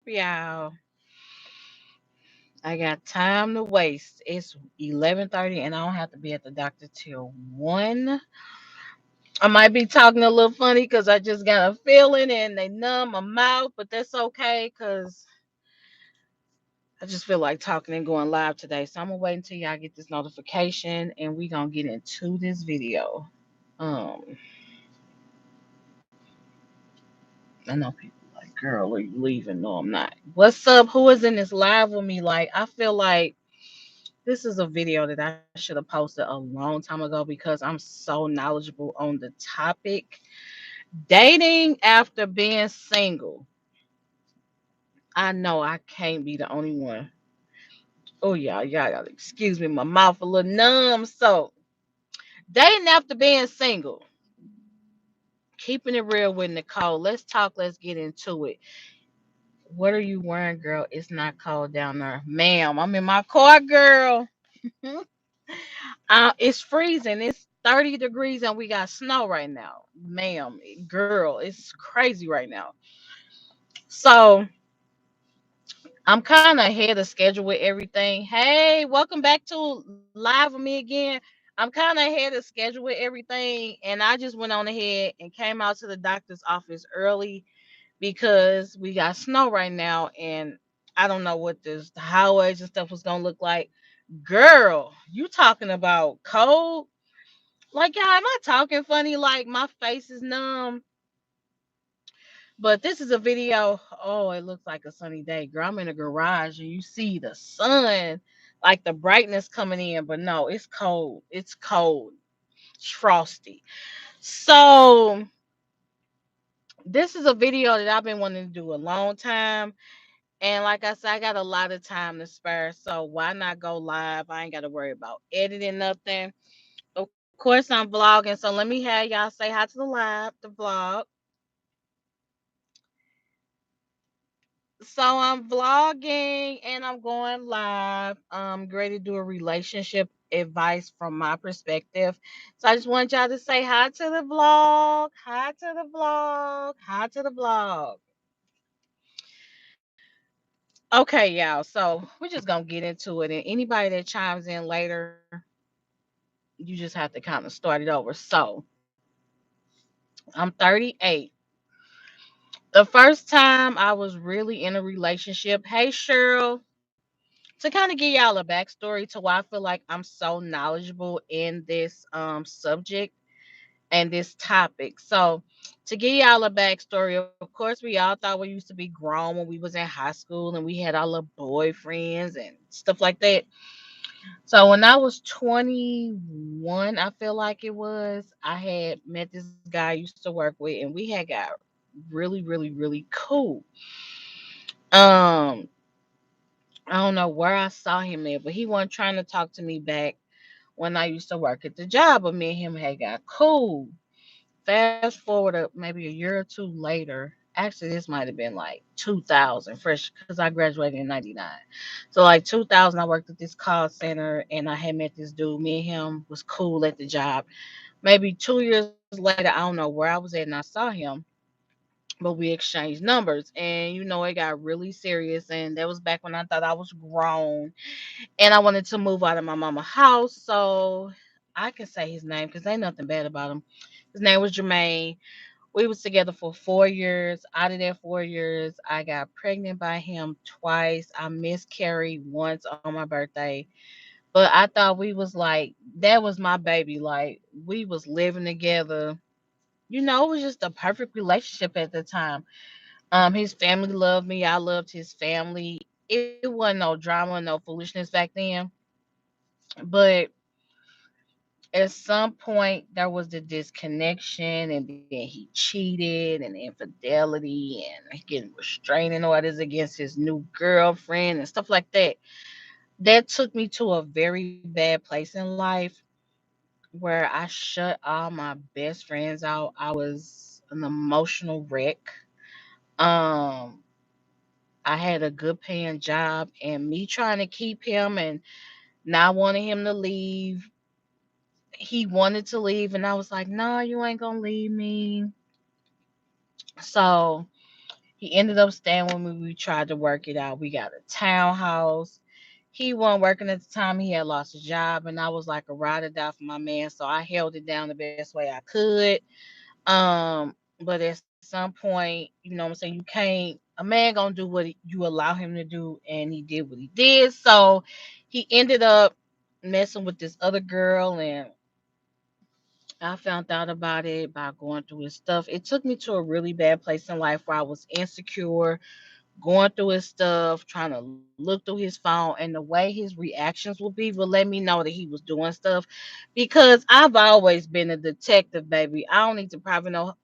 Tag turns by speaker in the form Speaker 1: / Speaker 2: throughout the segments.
Speaker 1: Y'all, I got time to waste. It's 11:30, and I don't have to be at the doctor till 1. I might be talking a little funny because I just got a feeling and they numb my mouth, but that's okay because I just feel like talking and going live today. So I'm gonna wait until y'all get this notification and we gonna get into this video. Um, I know people like, girl, are you leaving? No, I'm not. What's up? Who is in this live with me? Like, I feel like this is a video that I should have posted a long time ago because I'm so knowledgeable on the topic. Dating after being single. I know I can't be the only one. Oh yeah, y'all gotta excuse me, my mouth a little numb. So dating after being single. Keeping it real with Nicole. Let's talk, let's get into it. What are you wearing, girl? It's not cold down there. Ma'am, I'm in my car, girl. It's freezing. It's 30 degrees and we got snow right now. Ma'am, girl, it's crazy right now. So I'm kind of ahead of schedule with everything. Hey, welcome back to live with me again. I'm kind of ahead of schedule with everything, and I just went on ahead and came out to the doctor's office early because we got snow right now, and I don't know what the highways and stuff was gonna look like. Girl, you talking about cold? Like, yeah, am I talking funny? Like my face is numb. But this is a video. Oh, it looks like a sunny day. Girl, I'm in a garage and you see the sun, like the brightness coming in. But no, it's cold. It's cold. It's frosty. So this is a video that I've been wanting to do a long time. And like I said, I got a lot of time to spare. So why not go live? I ain't got to worry about editing nothing. Of course, I'm vlogging. So let me have y'all say hi to the live, the vlog. So I'm vlogging and I'm going live. I'm ready to do a relationship advice from my perspective. So I just want y'all to say hi to the vlog, hi to the vlog, hi to the vlog. Okay, y'all. So we're just gonna get into it. And anybody that chimes in later, you just have to kind of start it over. So I'm 38. The first time I was really in a relationship, hey Cheryl, to kind of give y'all a backstory to why I feel like I'm so knowledgeable in this subject and this topic. So to give y'all a backstory, of course, we all thought we used to be grown when we was in high school and we had our little boyfriends and stuff like that. So when I was 21, I feel like it was, I had met this guy I used to work with and we had got really, really, really cool. Um, I don't know where I saw him at, but he wasn't trying to talk to me back when I used to work at the job, but me and him had got cool. Fast forward maybe a year or two later. Actually, this might have been like 2000, fresh, because I graduated in 99. So, like 2000, I worked at this call center and I had met this dude. Me and him was cool at the job. Maybe 2 years later, I don't know where I was at and I saw him, but we exchanged numbers. And, it got really serious. And that was back when I thought I was grown and I wanted to move out of my mama house. So I can say his name because ain't nothing bad about him. His name was Jermaine. We was together for 4 years. Out of that 4 years, I got pregnant by him twice. I miscarried once on my birthday. But I thought we was like that was my baby. Like we was living together. It was just a perfect relationship at the time. His family loved me. I loved his family. It wasn't no drama, no foolishness back then. But at some point there was the disconnection and then he cheated and infidelity and getting restraining orders against his new girlfriend and stuff like that. That took me to a very bad place in life where I shut all my best friends out. I was an emotional wreck. um I had a good paying job and me trying to keep him and not wanting him to leave. He wanted to leave and I was like, no, you ain't gonna leave me. So He ended up staying with me. We tried to work it out. We got a townhouse. He wasn't working at the time. He had lost his job, and I was like a ride or die for my man. So I held it down the best way I could. But at some point, you know what I'm saying, you can't. A man gonna do what you allow him to do, and he did what he did. So he ended up messing with this other girl, and I found out about it by going through his stuff. It took me to a really bad place in life where I was insecure, going through his stuff, trying to look through his phone, and the way his reactions would be would let me know that he was doing stuff. Because I've always been a detective, baby. I don't need to private no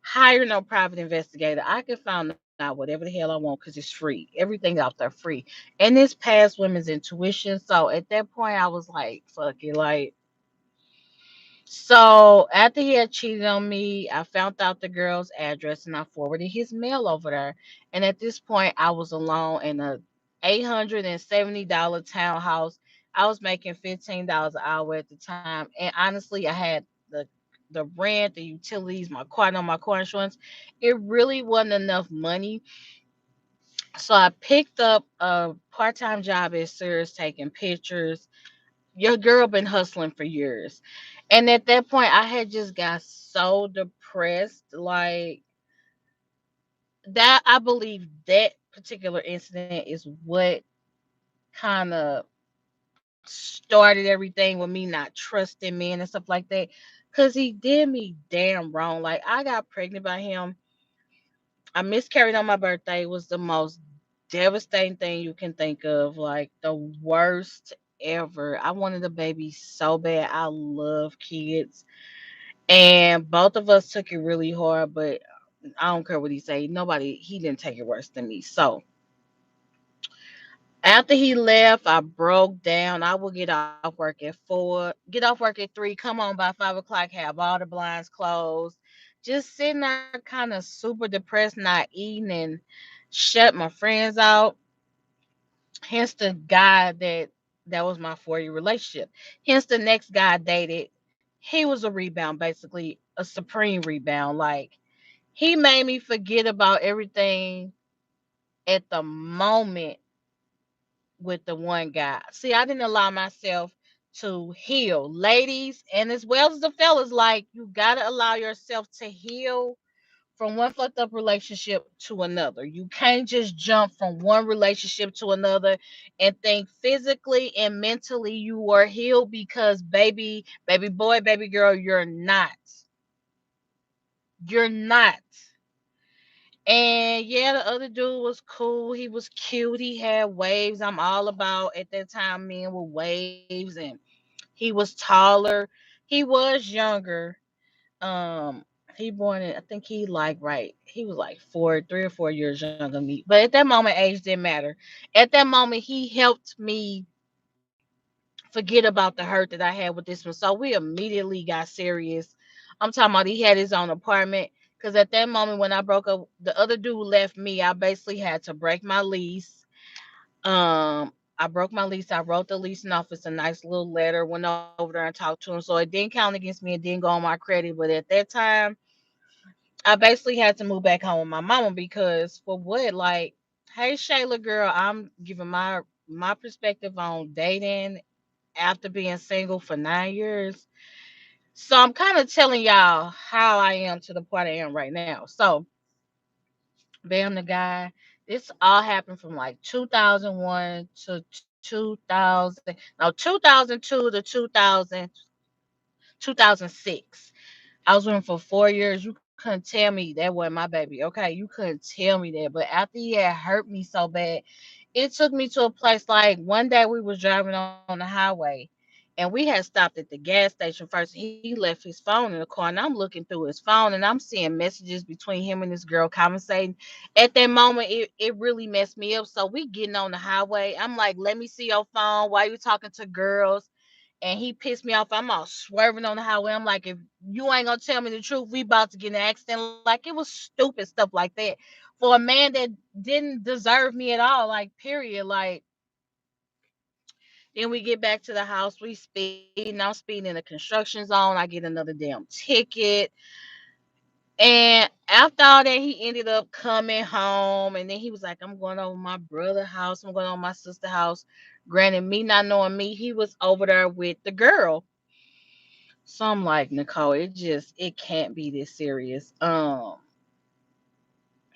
Speaker 1: hire no private investigator. I can find out whatever the hell I want because it's free. Everything out there free, and it's past women's intuition. So at that point, I was like, "Fuck it," like so after he had cheated on me, I found out the girl's address and I forwarded his mail over there. And at this point, I was alone in a $870 townhouse. I was making $15 an hour at the time, and honestly, I had the rent, the utilities, my car, no, my car insurance. It really wasn't enough money, so I picked up a part-time job at Sears taking pictures. Your girl been hustling for years. And at that point I had just got so depressed. Like that I believe that particular incident is what kind of started everything with me not trusting men and stuff like that. Cause he did me damn wrong. Like I got pregnant by him. I miscarried on my birthday. It was the most devastating thing you can think of. Like the worst ever. I wanted a baby so bad. I love kids. And both of us took it really hard, but I don't care what he say. Nobody, he didn't take it worse than me. So after he left, I broke down. I would get off work at 4, get off work at 3, come on by 5 o'clock, have all the blinds closed, just sitting there kind of super depressed, not eating, and shut my friends out. Hence the guy that was my 4 year relationship. Hence the next guy I dated. He was a rebound, basically a supreme rebound. Like he made me forget about everything at the moment with the one guy. See, I didn't allow myself to heal. Ladies, and as well as the fellas, like you gotta allow yourself to heal from one fucked up relationship to another. You can't just jump from one relationship to another and think physically and mentally you are healed because baby boy, baby girl, you're not. You're not. And yeah, the other dude was cool. He was cute. He had waves. I'm all about at that time men with waves, and he was taller. He was younger. Um, he born in, I think he like right. He was like 3 or 4 years younger than me. But at that moment, age didn't matter. At that moment, he helped me forget about the hurt that I had with this one. So we immediately got serious. I'm talking about he had his own apartment. Cause at that moment when I broke up, the other dude left me. I basically had to break my lease. I broke my lease. I wrote the leasing office a nice little letter, went over there and talked to him. So it didn't count against me. It didn't go on my credit. But at that time, I basically had to move back home with my mama because for what? Like, hey Shayla girl, I'm giving my perspective on dating after being single for 9 years. So I'm kind of telling y'all how I am to the point I am right now. So bam the guy. This all happened from like 2001 to 2000. No, 2002 to 2006. I was with him for 4 years. You couldn't tell me that wasn't my baby. Okay, you couldn't tell me that. But after he had hurt me so bad, it took me to a place like one day we was driving on the highway, and we had stopped at the gas station first. He left his phone in the car, and I'm looking through his phone, and I'm seeing messages between him and this girl conversating. At that moment, it really messed me up. So we getting on the highway. I'm like, let me see your phone. Why you talking to girls? And he pissed me off. I'm all swerving on the highway. I'm like, if you ain't gonna tell me the truth, we about to get in an accident. Like it was stupid stuff like that for a man that didn't deserve me at all. Like period. Like then we get back to the house. We speed. And I'm speeding in the construction zone. I get another damn ticket. And after all that, he ended up coming home, and then he was like, "I'm going over my brother's house. I'm going over my sister's house." Granted, me not knowing me, he was over there with the girl. So I'm like, Nicole, it can't be this serious.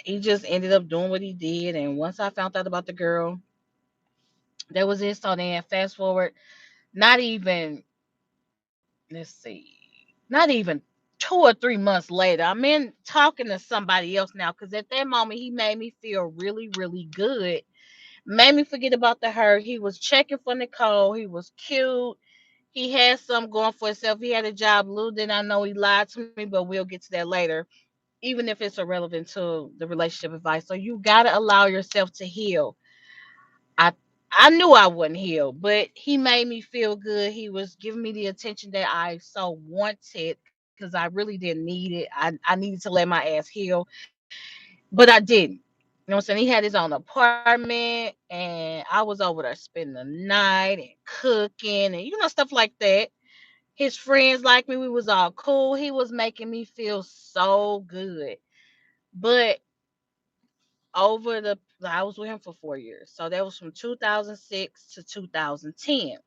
Speaker 1: He just ended up doing what he did, and once I found out about the girl, that was it. So then, fast forward, not even let's see, not even 2 or 3 months later, I'm in talking to somebody else now. Because at that moment, he made me feel really, really good. Made me forget about the hurt. He was checking for Nicole. He was cute. He had something going for himself. He had a job. Little did I know he lied to me, but we'll get to that later. Even if it's irrelevant to the relationship advice. So you gotta allow yourself to heal. I I knew I wasn't healed, but he made me feel good. He was giving me the attention that I so wanted because I really didn't need it. I needed to let my ass heal, but I didn't. You know what I'm saying? He had his own apartment, and I was over there spending the night and cooking and stuff like that. His friends like me. We was all cool. He was making me feel so good. But over the I was with him for 4 years. So that was from 2006 to 2010.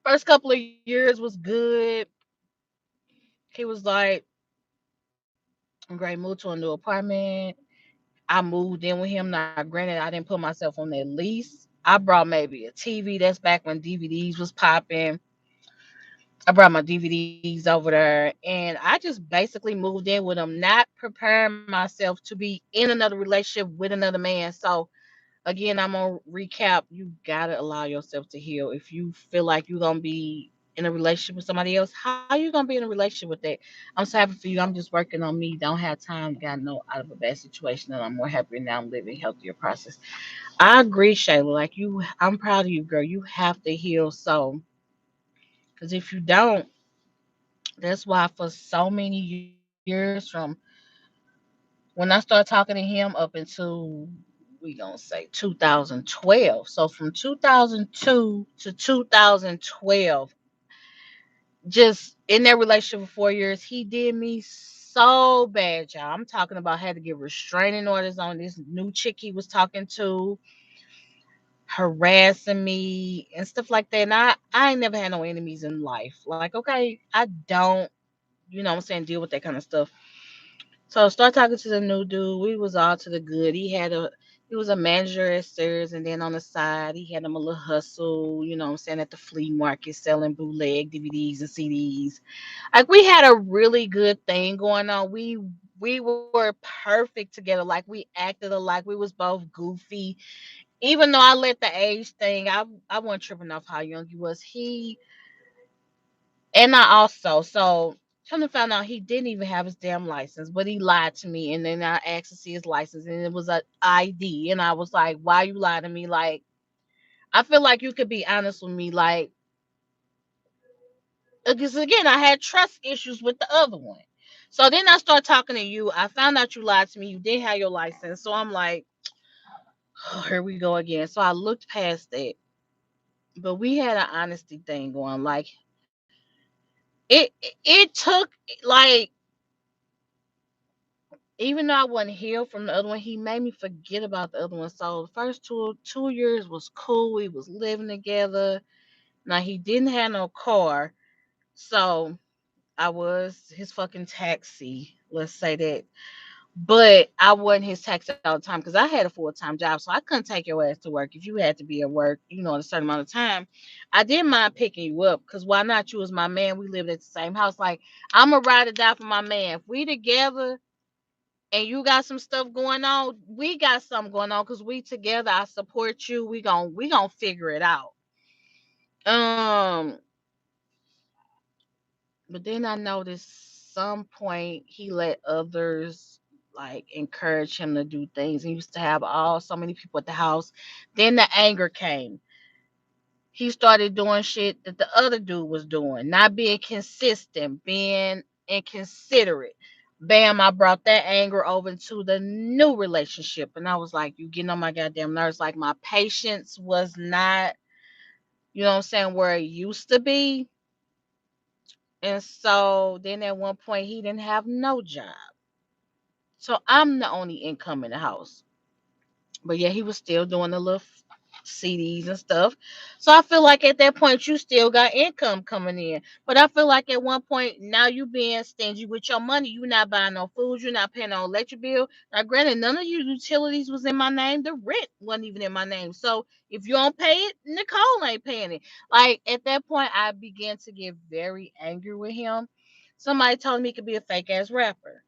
Speaker 1: First couple of years was good. He was like, "I'm great, move to a new apartment." I moved in with him. Now, granted, I didn't put myself on that lease. I brought maybe a TV. That's back when DVDs was popping. I brought my DVDs over there, and I just basically moved in with him, not preparing myself to be in another relationship with another man. So again, I'm gonna recap. You gotta allow yourself to heal. If you feel like you're gonna be in a relationship with somebody else, how you gonna be in a relationship with that? I'm so happy for you. I'm just working on me. Don't have time. Got no out of a bad situation, and I'm more happier now. I'm living healthier process. I agree, Shayla. Like you, I'm proud of you, girl. You have to heal. So, because if you don't, that's why for so many years from when I started talking to him up until we gonna say 2012. So from 2002 to 2012, just in that relationship for 4 years, he did me so bad, y'all. I'm talking about had to get restraining orders on this new chick he was talking to, harassing me and stuff like that. And I ain't never had no enemies in life. Like, okay, I don't, what I'm saying, deal with that kind of stuff. So I started talking to the new dude. We was all to the good. He was a manager at Sears, and then on the side he had him a little hustle, what I'm saying, at the flea market selling bootleg DVDs and CDs. Like we had a really good thing going on. We were perfect together. Like we acted alike. We was both goofy. Even though I let the age thing, I wasn't tripping off how young he was. And I also, so come to find out he didn't even have his damn license, but he lied to me. And then I asked to see his license, and it was a ID. And I was like, "Why you lie to me? Like, I feel like you could be honest with me. Like, because again, I had trust issues with the other one. So then I start talking to you. I found out you lied to me. You didn't have your license. So I'm like, oh, here we go again. So I looked past that, but we had an honesty thing going. Like, it took like even though I wasn't healed from the other one, he made me forget about the other one. So the first two years was cool. We was living together. Now he didn't have no car, so I was his fucking taxi. Let's say that. But I wasn't his taxi all the time because I had a full-time job, so I couldn't take your ass to work if you had to be at work, at a certain amount of time. I didn't mind picking you up because why not? You was my man. We lived at the same house. Like I'm a ride or die for my man. If we together and you got some stuff going on, we got something going on because we together. I support you. We gonna figure it out. Um, but then I noticed some point he let others like encourage him to do things. He used to have all so many people at the house. Then the anger came. He started doing shit that the other dude was doing, not being consistent, being inconsiderate. Bam, I brought that anger over into the new relationship. And I was like, you getting on my goddamn nerves. Like my patience was not, where it used to be. And so then at one point he didn't have no job. So I'm the only income in the house. But yeah, he was still doing the little CDs and stuff. So I feel like at that point you still got income coming in. But I feel like at one point now you being stingy with your money. You not buying no food. You're not paying no electric bill. Now, granted, none of your utilities was in my name. The rent wasn't even in my name. So if you don't pay it, Nicole ain't paying it. Like at that point, I began to get very angry with him. Somebody told me he could be a fake ass rapper.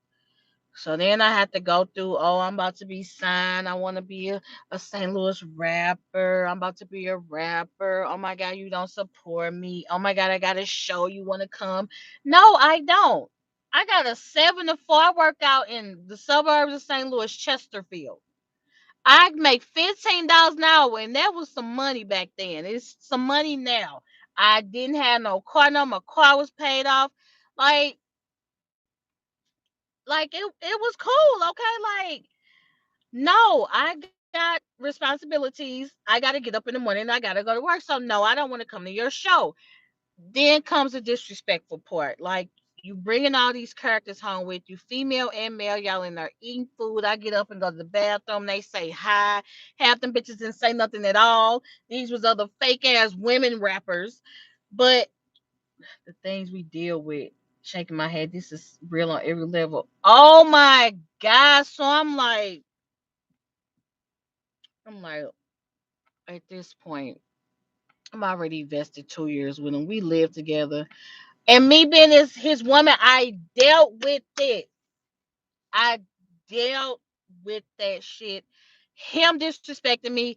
Speaker 1: So then I had to go through, oh, I'm about to be signed. I want to be a St. Louis rapper. I'm about to be a rapper. Oh my God, you don't support me. Oh my God, I got a show. You want to come? No, I don't. I got a 7 to 4. I work out in the suburbs of St. Louis, Chesterfield. I make $15 an hour, and that was some money back then. It's some money now. I didn't have no car. No, my car was paid off. Like, it was cool. Okay, like no, I got responsibilities. I got to get up in the morning. I got to go to work. So no, I don't want to come to your show. Then comes the disrespectful part. Like you bringing all these characters home with you, female and male. Y'all in there eating food. I get up and go to the bathroom. They say hi. Half them bitches didn't say nothing at all. These was other fake ass women rappers. But the things we deal with, shaking my head. This is real on every level. Oh my God. So I'm like, at this point, I'm already invested 2 years with him. We live together. And me being his woman, I dealt with it. I dealt with that shit. Him disrespecting me.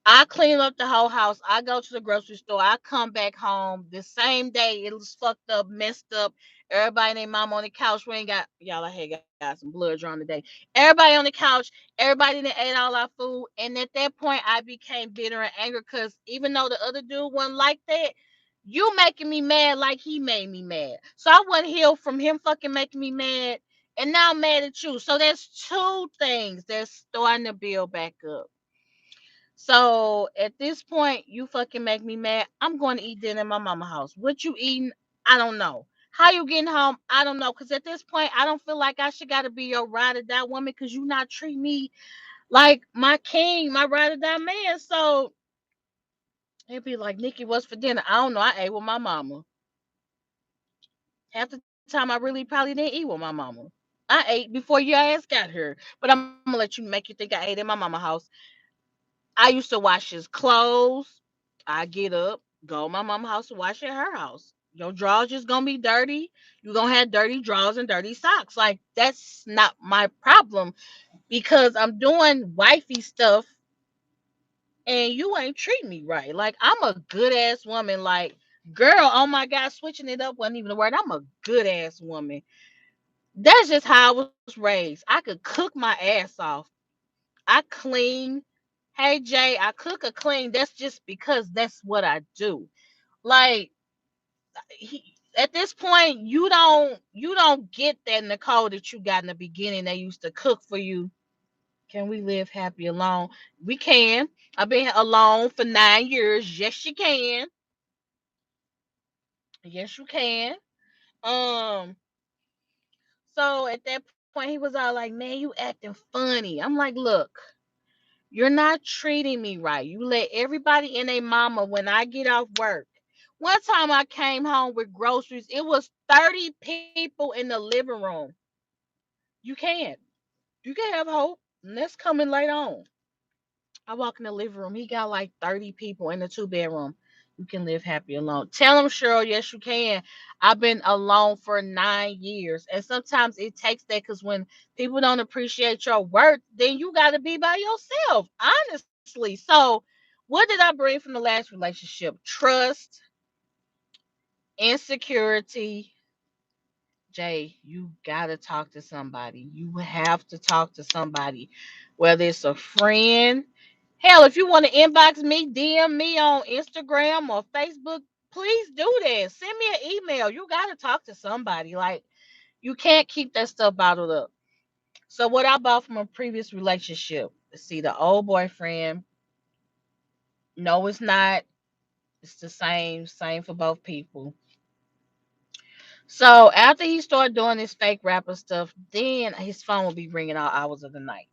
Speaker 1: I clean up the whole house. I go to the grocery store. I come back home the same day. It was fucked up, messed up. Everybody and their mom on the couch. We ain't got y'all. I had got some blood drawn today. Everybody on the couch. Everybody that ate all our food. And at that point, I became bitter and angry because even though the other dude wasn't like that, you making me mad like he made me mad. So I wasn't healed from him fucking making me mad, and now I'm mad at you. So there's two things that's starting to build back up. So at this point, you fucking make me mad. I'm going to eat dinner in my mama house. What you eating? I don't know. How you getting home? I don't know. Cause at this point, I don't feel like I should gotta be your ride or die woman. Cause you not treat me like my king, my ride or die man. So it'd be like, Nikki, what's for dinner? I don't know. I ate with my mama. Half the time, I really probably didn't eat with my mama. I ate before your ass got here. But I'm gonna let you make you think I ate in my mama house. I used to wash his clothes. I get up, go to my mama house to wash at her house. Your drawers just gonna be dirty. You gonna have dirty drawers and dirty socks. Like that's not my problem because I'm doing wifey stuff and you ain't treat me right. Like I'm a good ass woman. Like girl, oh my God, switching it up wasn't even a word. I'm a good ass woman. That's just how I was raised. I could cook my ass off. I clean. Hey Jay, I cook or clean. That's just because that's what I do. Like at this point, you don't get that Nicole that you got in the beginning. They used to cook for you. Can we live happy alone? We can. I've been alone for 9 years. Yes, you can. Yes, you can. Um. So at that point, he was all like, "Man, you acting funny." I'm like, "Look, you're not treating me right. You let everybody and their mama when I get off work. One time I came home with groceries, it was 30 people in the living room. You can't. You can have hope. And that's coming later on. I walk in the living room. He got like 30 people in the 2 bedroom. You can live happy alone. Tell him, Cheryl, yes, you can. I've been alone for 9 years. And sometimes it takes that because when people don't appreciate your worth, then you got to be by yourself, honestly. So, what did I bring from the last relationship? Trust, insecurity. Jay, you got to talk to somebody. You have to talk to somebody, whether it's a friend. Hell, if you want to inbox me, DM me on Instagram or Facebook, please do that. Send me an email. You got to talk to somebody. Like, you can't keep that stuff bottled up. So, what I bought from a previous relationship, see, the old boyfriend, no, it's not. It's the same for both people. So after he started doing this fake rapper stuff, then his phone would be ringing all hours of the night.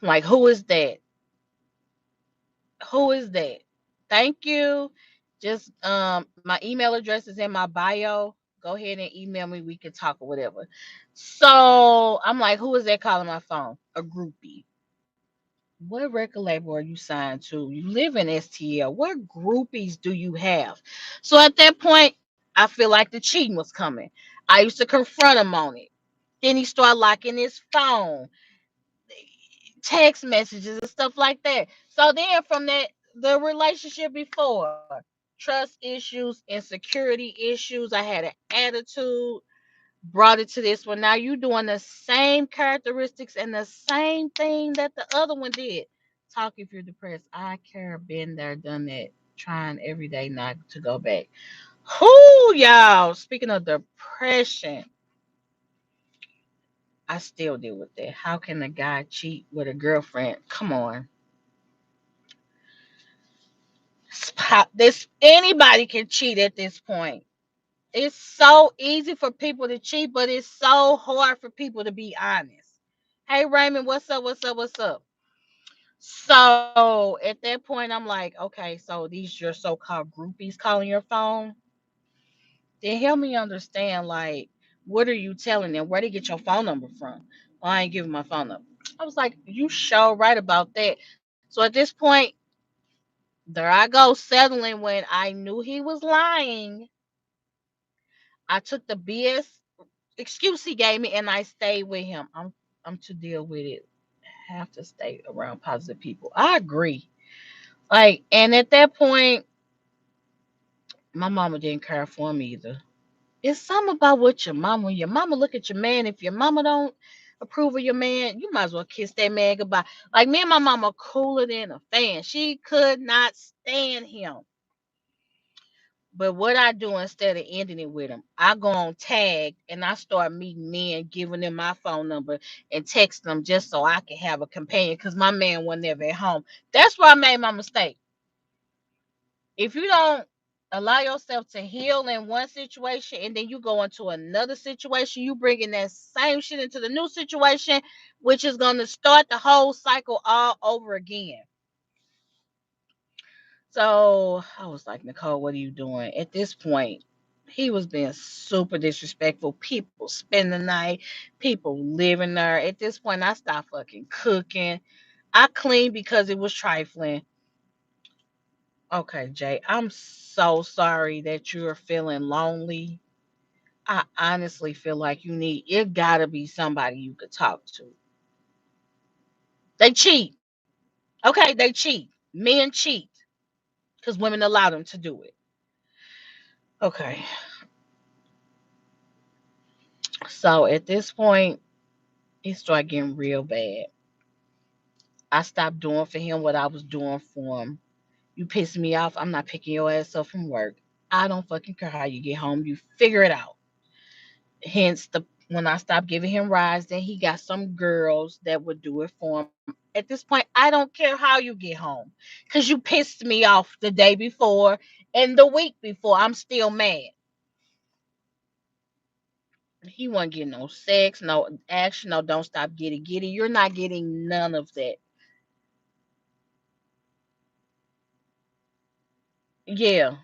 Speaker 1: Like, who is that? Who is that? Thank you. Just my email address is in my bio. Go ahead and email me. We can talk or whatever. So I'm like, who is that calling my phone? A groupie. What record label are you signed to? You live in STL. What groupies do you have? So at that point, I feel like the cheating was coming. I used to confront him on it. Then he started locking his phone, text messages and stuff like that. So then from that, the relationship before, trust issues, insecurity issues, I had an attitude, brought it to this one. Now you doing the same characteristics and the same thing that the other one did. Talk if you're depressed. I care, been there, done that. Trying every day not to go back. Who y'all? Speaking of depression, I still deal with that. How can a guy cheat with a girlfriend? Come on. This anybody can cheat at this point. It's so easy for people to cheat, but it's so hard for people to be honest. Hey Raymond, what's up? What's up? What's up? So at that point, I'm like, okay, so these your so-called groupies calling your phone. Then help me understand, like, what are you telling them? Where they get your phone number from? Well, I ain't giving my phone number. I was like, you sure right about that. So at this point, there I go settling when I knew he was lying. I took the BS excuse he gave me and I stayed with him. I'm to deal with it. Have to stay around positive people. I agree. Like, and at that point, my mama didn't care for me either. It's something about what your mama, when your mama look at your man, if your mama don't approve of your man, you might as well kiss that man goodbye. Like me and my mama cooler than a fan. She could not stand him. But what I do instead of ending it with them, I go on tag and I start meeting men, giving them my phone number and text them just so I can have a companion because my man wasn't ever at home. That's where I made my mistake. If you don't allow yourself to heal in one situation and then you go into another situation, you bringing that same shit into the new situation, which is going to start the whole cycle all over again. So I was like, Nicole, what are you doing? At this point, he was being super disrespectful. People spend the night, people living there. At this point, I stopped fucking cooking. I cleaned because it was trifling. Okay, Jay, I'm so sorry that you're feeling lonely. I honestly feel like you need, it gotta be somebody you could talk to. They cheat. Okay, they cheat. Men cheat because women allow them to do it. Okay. So at this point, it started getting real bad. I stopped doing for him what I was doing for him. You piss me off, I'm not picking your ass up from work. I don't fucking care how you get home. You figure it out. Hence the when I stopped giving him rides, then he got some girls that would do it for him. At this point, I don't care how you get home. Cause you pissed me off the day before and the week before. I'm still mad. He wasn't getting no sex, no action, no don't stop getting. You're not getting none of that. Yeah.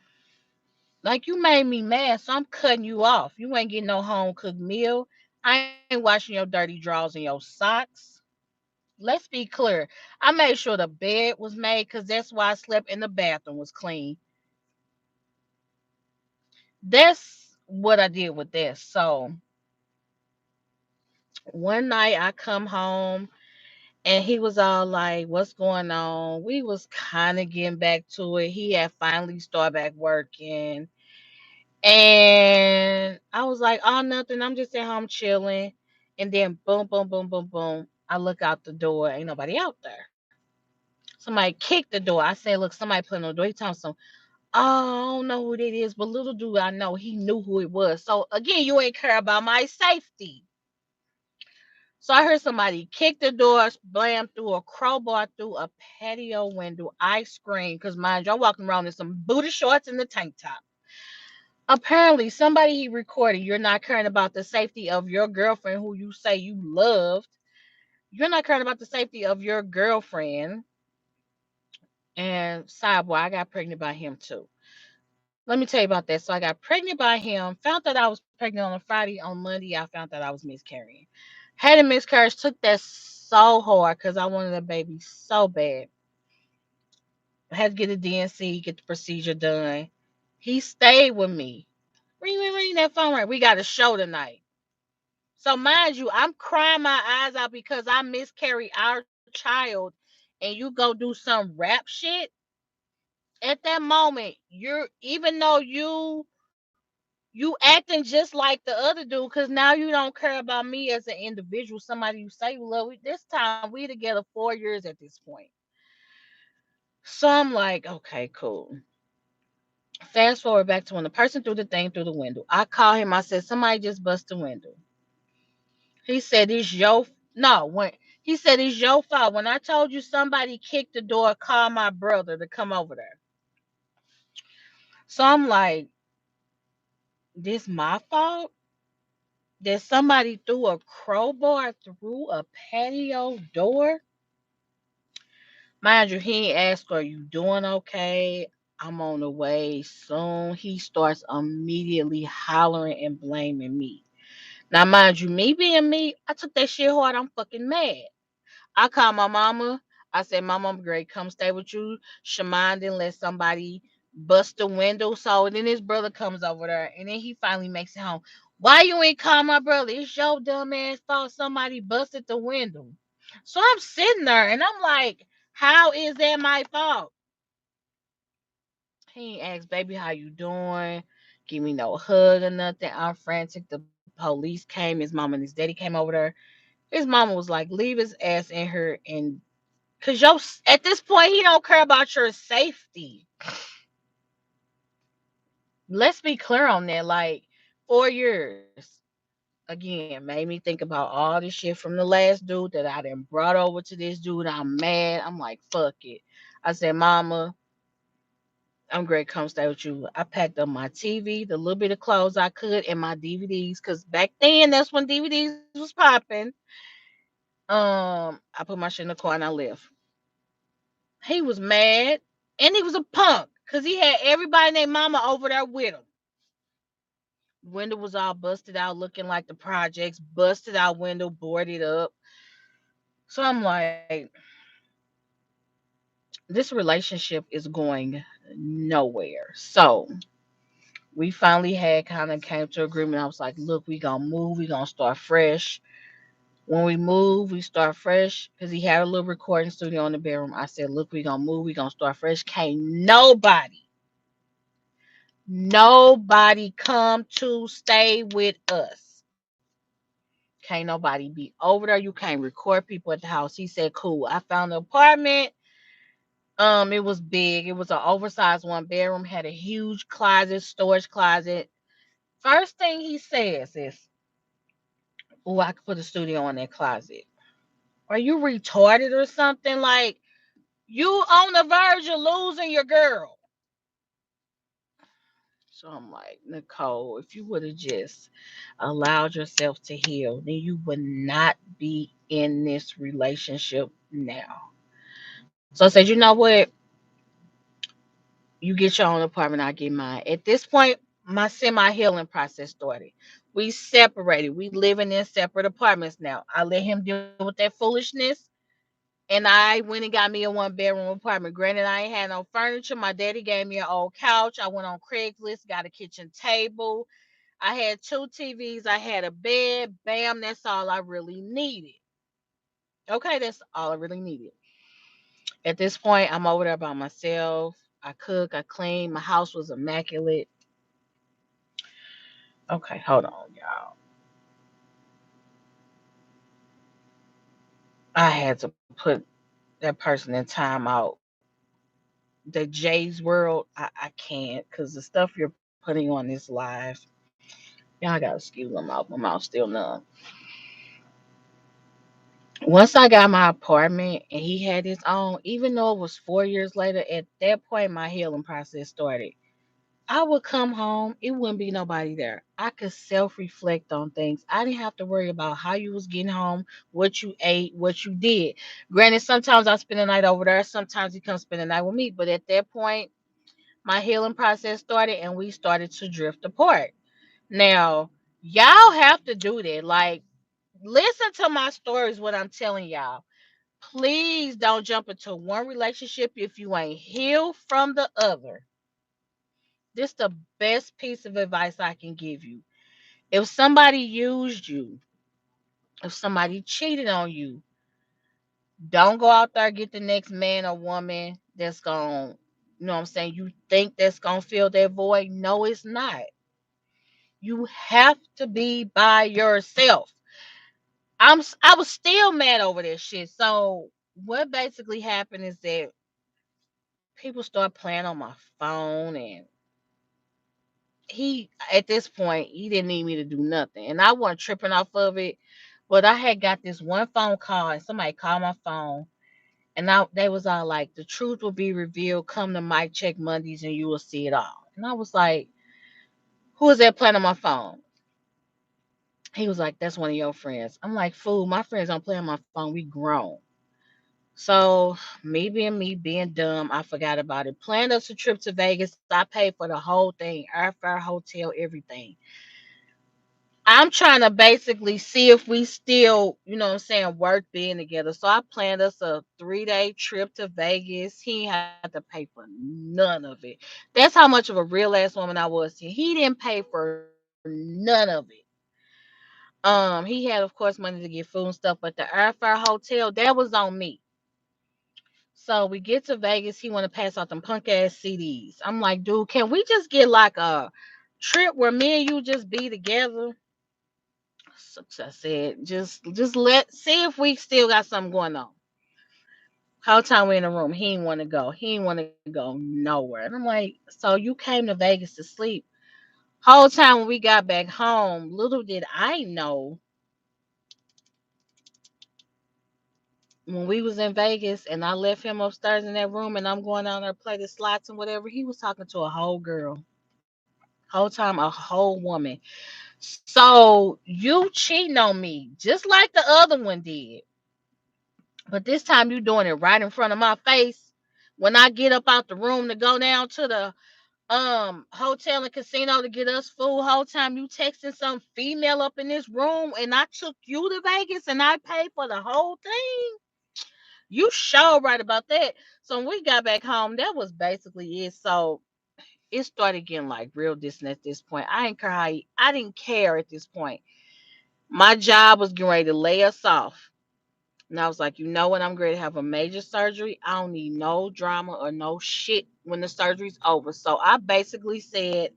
Speaker 1: Like you made me mad, so I'm cutting you off. You ain't getting no home cooked meal. I ain't washing your dirty drawers and your socks. Let's be clear. I made sure the bed was made because that's why I slept and the bathroom was clean. That's what I did with this. So one night I come home and he was all like, "What's going on?" We was kind of getting back to it. He had finally started back working. And I was like, oh, nothing. I'm just at home chilling. And then boom, boom, boom, boom, boom. I look out the door. Ain't nobody out there. Somebody kicked the door. I said, look, somebody put on the door. He told me some, oh, I don't know who that is. But little do I know, he knew who it was. So again, you ain't care about my safety. So I heard somebody kick the door, blam through a crowbar through a patio window. I screamed because mind you, I'm walking around in some booty shorts and the tank top. Apparently, somebody he recorded, you're not caring about the safety of your girlfriend who you say you loved. You're not caring about the safety of your girlfriend. And sidebar, I got pregnant by him too. Let me tell you about that. So I got pregnant by him, found that I was pregnant on a Friday. On Monday, I found that I was miscarrying. Had a miscarriage, took that so hard because I wanted a baby so bad. I had to get a DNC, get the procedure done. He stayed with me. Ring, ring, ring, that phone right. We got a show tonight. So mind you, I'm crying my eyes out because I miscarried our child and you go do some rap shit. At that moment, you're even though you acting just like the other dude, because now you don't care about me as an individual, somebody you say you love. This time we together 4 years at this point. So I'm like, okay, cool. Fast forward back to when the person threw the thing through the window. I call him. I said, somebody just bust the window. He said, it's your no. When he said it's your fault. When I told you somebody kicked the door, call my brother to come over there. So I'm like, this my fault that somebody threw a crowbar through a patio door. Mind you, he ain't asked, are you doing okay? I'm on the way soon. He starts immediately hollering and blaming me. Now, mind you, me being me, I took that shit hard. I'm fucking mad. I called my mama. I said, my mama great, come stay with you. Shaman didn't let somebody bust the window. So then his brother comes over there and then he finally makes it home. Why you ain't call my brother? It's your dumb ass fault somebody busted the window. So I'm sitting there and I'm like, how is that my fault? He ain't asked, baby, how you doing? Give me no hug or nothing. I'm frantic. The police came. His mom and his daddy came over there. His mama was like, leave his ass in here and cause at this point he don't care about your safety. Let's be clear on that. Like 4 years again made me think about all the shit from the last dude that I done brought over to this dude. I'm mad. I'm like, fuck it. I said, Mama, I'm great. Come stay with you. I packed up my TV, the little bit of clothes I could, and my DVDs. Cause back then that's when DVDs was popping. I put my shit in the car and I left. He was mad and he was a punk because he had everybody and their mama over there with him. Window was all busted out, looking like the projects, busted out window, boarded up. So I'm like, this relationship is going nowhere. So we finally had kind of came to agreement. I was like, look, we gonna move, we gonna start fresh. When we move, we start fresh because he had a little recording studio in the bedroom. I said, look, we gonna move, we gonna start fresh. Can't nobody come to stay with us. Can't nobody be over there. You can't record people at the house. He said, cool. I found the apartment. It was big. It was an oversized one bedroom, had a huge closet, storage closet. First thing he says is, oh, I could put a studio in that closet. Are you retarded or something? Like, you on the verge of losing your girl. So I'm like, Nicole, if you would have just allowed yourself to heal, then you would not be in this relationship now. So I said, you know what? You get your own apartment, I get mine. At this point, my semi healing process started. We separated. We living in separate apartments now. I let him deal with that foolishness. And I went and got me a 1 bedroom apartment. Granted, I ain't had no furniture. My daddy gave me an old couch. I went on Craigslist, got a kitchen table. I had 2 TVs. I had a bed. Bam, that's all I really needed. Okay, that's all I really needed. At this point, I'm over there by myself. I cook, I clean. My house was immaculate. Okay, hold on, y'all. I had to put that person in timeout. The Jay's world, I can't because the stuff you're putting on this live, y'all gotta excuse my mouth. My mouth's still numb. Once I got my apartment and he had his own, even though it was 4 years later, at that point my healing process started. I would come home, it wouldn't be nobody there. I could self reflect on things. I didn't have to worry about how you was getting home, what you ate, what you did. Granted, sometimes I spend the night over there, sometimes he comes spend the night with me. But at that point, my healing process started and we started to drift apart. Now, y'all have to do that. Like, listen to my stories, what I'm telling y'all. Please don't jump into one relationship if you ain't healed from the other. This the best piece of advice I can give you. If somebody used you, if somebody cheated on you, don't go out there get the next man or woman that's going, you know what I'm saying, you think that's going to fill that void. No, it's not. You have to be by yourself. I was still mad over this shit. So what basically happened is that people start playing on my phone, and he at this point he didn't need me to do nothing, and I wasn't tripping off of it. But I had got this one phone call, and somebody called my phone, and they was all like, "The truth will be revealed. Come to Mic Check Mondays, and you will see it all." And I was like, "Who is that playing on my phone?" He was like, "That's one of your friends." I'm like, "Fool, my friends don't play on my phone. We grown." So me being dumb, I forgot about it. Planned us a trip to Vegas. I paid for the whole thing, airfare, hotel, everything. I'm trying to basically see if we still, you know what I'm saying, worth being together. So I planned us a 3-day trip to Vegas. He ain't had to pay for none of it. That's how much of a real ass woman I was. He didn't pay for none of it. He had, of course, money to get food and stuff, but the airfare hotel, that was on me. So we get to Vegas. He want to pass out them punk ass CDs. I'm like, dude, can we just get like a trip where me and you just be together? So I said, just let see if we still got something going on. Whole time we in the room, he didn't want to go. He didn't want to go nowhere. And I'm like, so you came to Vegas to sleep. Whole time when we got back home, little did I know when we was in Vegas and I left him upstairs in that room and I'm going down there to play the slots and whatever, he was talking to a whole girl. Whole time a whole woman. So you cheating on me just like the other one did. But this time you doing it right in front of my face. When I get up out the room to go down to the hotel and casino to get us food, whole time you texting some female up in this room and I took you to Vegas and I paid for the whole thing. You sure right about that. So when we got back home, that was basically it. So it started getting like real distant at this point. I didn't care at this point. My job was getting ready to lay us off. And I was like, you know what? I'm going to have a major surgery. I don't need no drama or no shit when the surgery's over. So I basically said,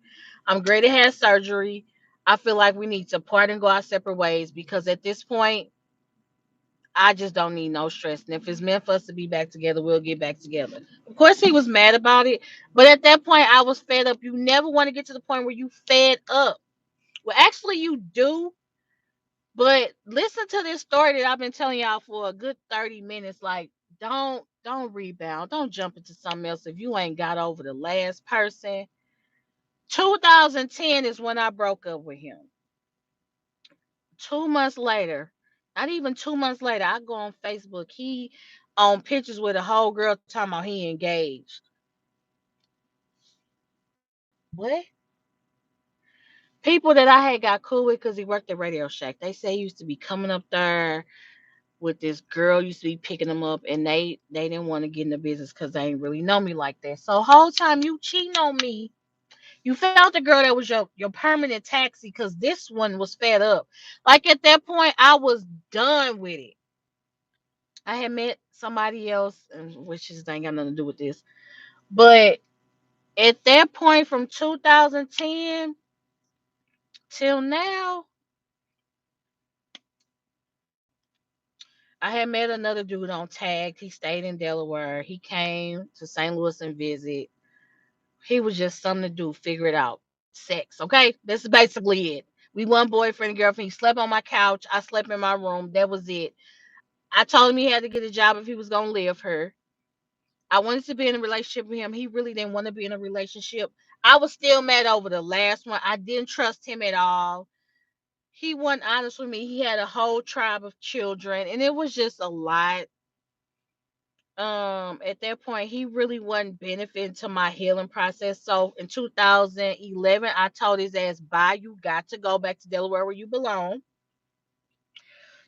Speaker 1: I'm great to have surgery. I feel like we need to part and go our separate ways because at this point, I just don't need no stress. And if it's meant for us to be back together, we'll get back together. Of course, he was mad about it. But at that point, I was fed up. You never want to get to the point where you fed up. Well, actually, you do. But listen to this story that I've been telling y'all for a good 30 minutes. Like, don't rebound. Don't jump into something else if you ain't got over the last person. 2010 is when I broke up with him. 2 months later, not even 2 months later, I go on Facebook. He on pictures with a whole girl talking about he engaged. What? People that I had got cool with because he worked at Radio Shack. They say he used to be coming up there with this girl, used to be picking them up, and they didn't want to get in the business because they ain't really know me like that. So whole time you cheating on me, you found the girl that was your permanent taxi because this one was fed up. Like at that point, I was done with it. I had met somebody else, which just ain't got nothing to do with this. But at that point, from 2010 till now, I had met another dude on Tagged. He stayed in Delaware. He came to St. Louis and visit. He was just something to do, figure it out. Sex, okay? This is basically it. We one boyfriend and girlfriend. He slept on my couch. I slept in my room. That was it. I told him he had to get a job if he was gonna live here. I wanted to be in a relationship with him. He really didn't want to be in a relationship. I was still mad over the last one. I didn't trust him at all. He wasn't honest with me. He had a whole tribe of children, and it was just a lot. At that point, he really wasn't benefiting to my healing process. So in 2011, I told his ass, bye, you got to go back to Delaware where you belong.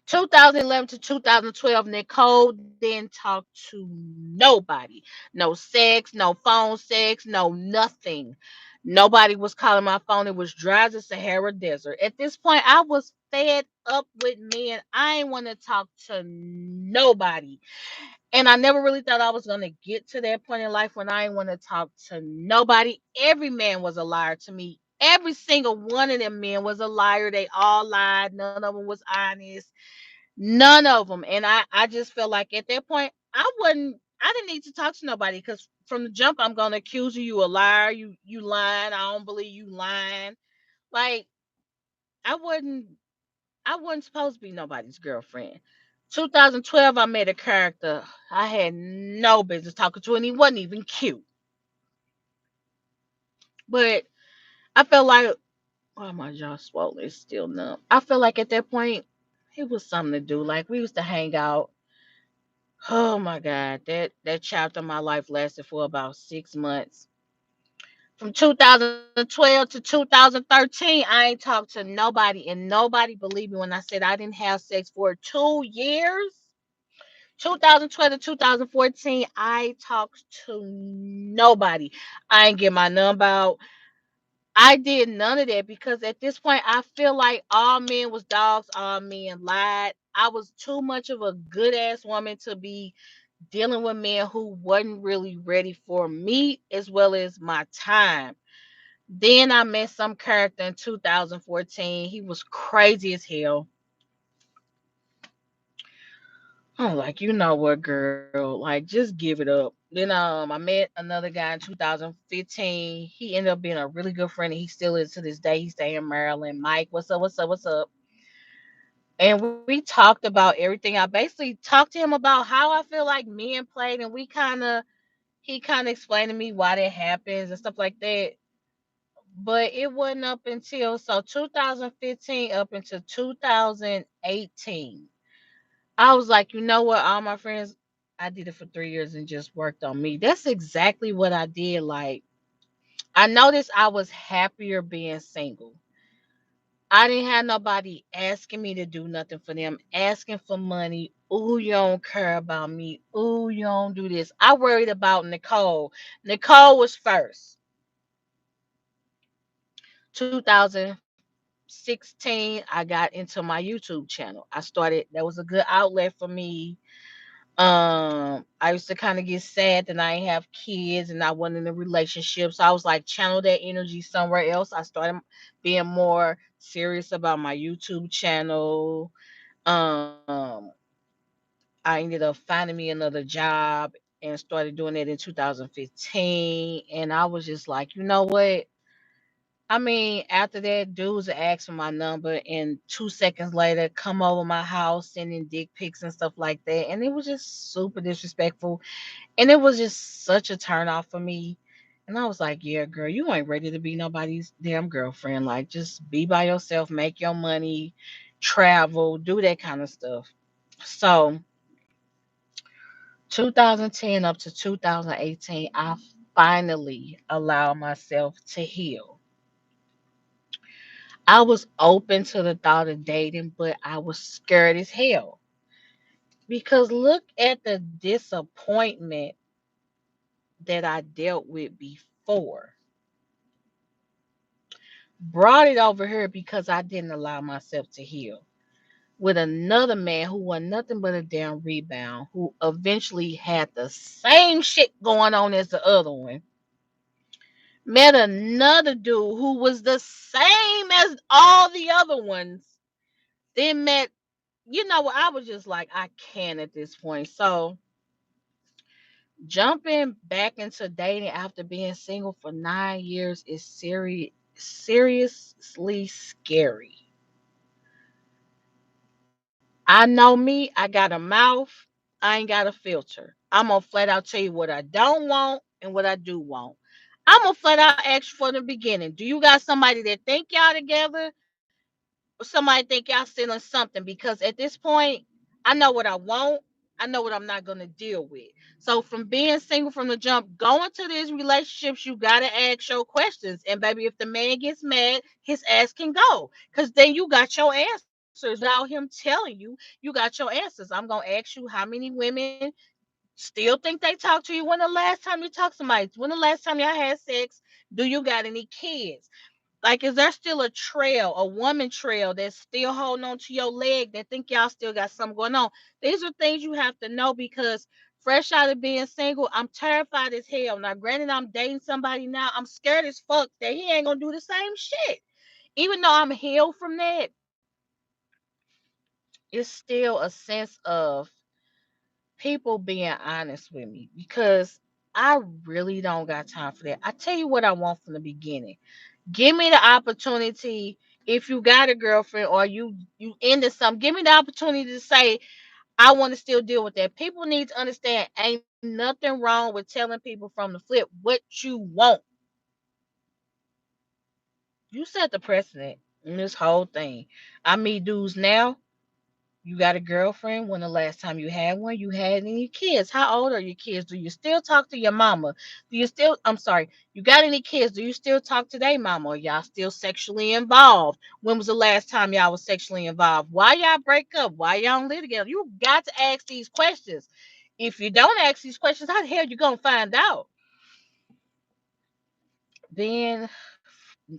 Speaker 1: 2011 to 2012, Nicole didn't talk to nobody. No sex, no phone sex, no nothing. Nobody was calling my phone. It was dry as the Sahara Desert. At this point, I was fed up with men. I ain't want to talk to nobody. And I never really thought I was going to get to that point in life when I ain't want to talk to nobody. Every man was a liar to me. Every single one of them men was a liar. They all lied. None of them was honest. None of them. And I just felt like at that point, I didn't need to talk to nobody because from the jump, I'm going to accuse you a liar. You lying. I don't believe you lying. Like, I wasn't, I wasn't supposed to be nobody's girlfriend. 2012, I met a character I had no business talking to, and he wasn't even cute. But I felt like, oh, my jaw swollen. It's still numb. I felt like at that point, it was something to do. Like, we used to hang out. Oh my God, that chapter of my life lasted for about 6 months. From 2012 to 2013, I ain't talked to nobody, and nobody believed me when I said I didn't have sex for 2 years. 2012 to 2014, I talked to nobody. I ain't get my number out. I did none of that because at this point, I feel like all men was dogs, all men lied. I was too much of a good ass woman to be dealing with men who wasn't really ready for me as well as my time. Then I met some character in 2014. He was crazy as hell. I'm like, you know what, girl? Like, just give it up. Then I met another guy in 2015. He ended up being a really good friend, and he still is to this day. He stay in Maryland. Mike, what's up? What's up? What's up? And we talked about everything. I basically talked to him about how I feel like men played, and he kind of explained to me why that happens and stuff like that. But it wasn't up until 2015 up until 2018. I was like, you know what, all my friends, I did it for 3 years and just worked on me. That's exactly what I did. Like, I noticed I was happier being single. I didn't have nobody asking me to do nothing for them, asking for money. Ooh, you don't care about me. Ooh, you don't do this. I worried about Nicole. Nicole was first. 2016, I got into my YouTube channel. I started, that was a good outlet for me. I used to kind of get sad that I ain't have kids and I wasn't in a relationship. So I was like, channel that energy somewhere else. I started being more serious about my YouTube channel. Um, I ended up finding me another job and started doing it in 2015. And I was just like, you know what? I mean, after that, dudes would ask for my number, and 2 seconds later, come over my house sending dick pics and stuff like that. And it was just super disrespectful. And it was just such a turn off for me. And I was like, yeah, girl, you ain't ready to be nobody's damn girlfriend. Like, just be by yourself, make your money, travel, do that kind of stuff. So, 2010 up to 2018, I finally allowed myself to heal. I was open to the thought of dating, but I was scared as hell. Because look at the disappointment that I dealt with before. Brought it over here because I didn't allow myself to heal. With another man who was nothing but a damn rebound, who eventually had the same shit going on as the other one. Met another dude who was the same as all the other ones. Then met, I was just like, I can't at this point. So jumping back into dating after being single for 9 years is seriously scary. I know me, I got a mouth. I ain't got a filter. I'm gonna flat out tell you what I don't want and what I do want. I'm gonna flat out ask you from the beginning. Do you got somebody that think y'all together, or somebody think y'all stealing something? Because at this point, I know what I want. I know what I'm not gonna deal with. So from being single from the jump, going to these relationships, you gotta ask your questions. And baby, if the man gets mad, his ass can go. Cause then you got your answers without him telling you. You got your answers. I'm gonna ask you how many women still think they talk to you. When the last time you talked to somebody? When the last time y'all had sex? Do you got any kids? Like, is there still a trail, a woman trail that's still holding on to your leg that think y'all still got something going on? These are things you have to know because fresh out of being single, I'm terrified as hell. Now, granted, I'm dating somebody now. I'm scared as fuck that he ain't gonna do the same shit. Even though I'm healed from that, it's still a sense of people being honest with me because I really don't got time for that. I tell you what I want from the beginning. Give me the opportunity. If you got a girlfriend or you into something, give me the opportunity to say I want to still deal with that. People need to understand ain't nothing wrong with telling people from the flip what you want. You set the precedent in this whole thing. I meet dudes now. You got a girlfriend? When the last time you had one? You had any kids? How old are your kids? Do you still talk to your mama? Do you still, I'm sorry, you got any kids? Do you still talk to their mama? Are y'all still sexually involved? When was the last time y'all was sexually involved? Why y'all break up? Why y'all don't live together? You got to ask these questions. If you don't ask these questions, how the hell you gonna find out? Being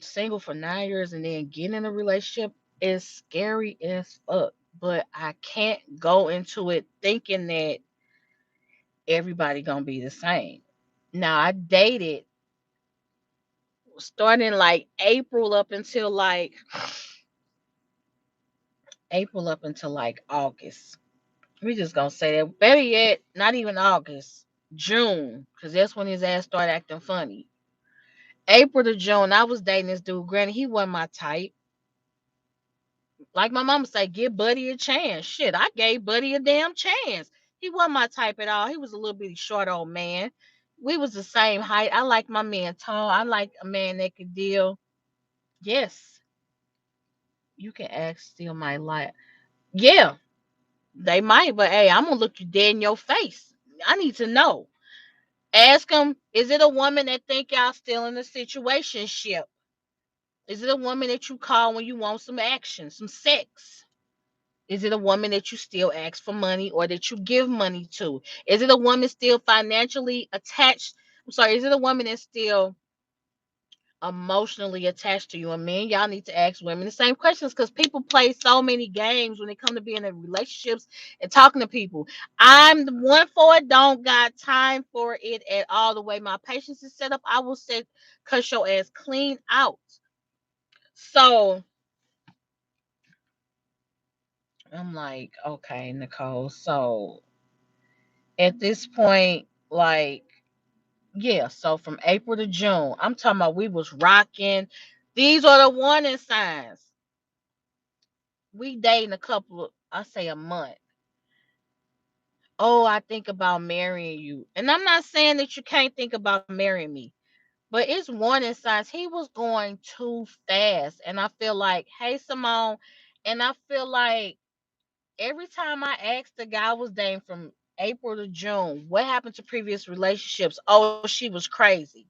Speaker 1: single for 9 years and then getting in a relationship is scary as fuck. But I can't go into it thinking that everybody gonna be the same. Now I dated starting like April up until like August. We just gonna say that. Better yet, not even August, June, because that's when his ass started acting funny. April to June, I was dating this dude. Granted, he wasn't my type. Like my mama say, give Buddy a chance. Shit, I gave Buddy a damn chance. He wasn't my type at all. He was a little bitty short old man. We was the same height. I like my man tall. I like a man that could deal. Yes, you can ask still my life. Yeah, they might, but hey, I'm gonna look you dead in your face. I need to know. Ask him, is it a woman that think y'all still in a situationship? Is it a woman that you call when you want some action, some sex? Is it a woman that you still ask for money or that you give money to? Is it a woman still financially attached? I'm sorry, is it a woman that's still emotionally attached to you? And men, y'all need to ask women the same questions because people play so many games when it comes to being in relationships and talking to people. I'm the one for it, don't got time for it at all. The way my patience is set up, I will say cuss your ass clean out. So I'm like, okay, Nicole. So at this point, like, yeah, so from April to June, I'm talking about we was rocking. These are the warning signs. We dating a couple of, I say a month. Oh, I think about marrying you. And I'm not saying that you can't think about marrying me, but it's warning signs. He was going too fast. And I feel like, hey, Simone, and I feel like every time I asked the guy I was dating from April to June, what happened to previous relationships? Oh, she was crazy.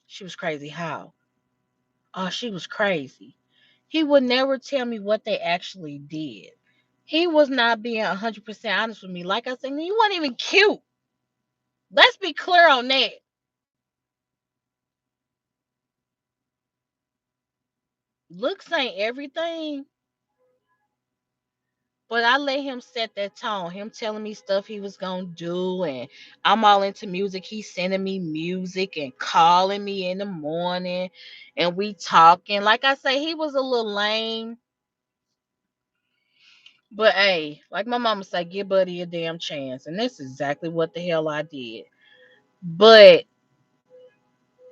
Speaker 1: She was crazy. How? Oh, she was crazy. He would never tell me what they actually did. He was not being 100% honest with me. Like I said, you weren't even cute. Let's be clear on that. Looks ain't everything, but I let him set that tone. Him telling me stuff he was gonna do, and I'm all into music. He's sending me music and calling me in the morning, and we talking. Like I say, he was a little lame, but hey, like my mama say, give Buddy a damn chance, and that's exactly what the hell I did. But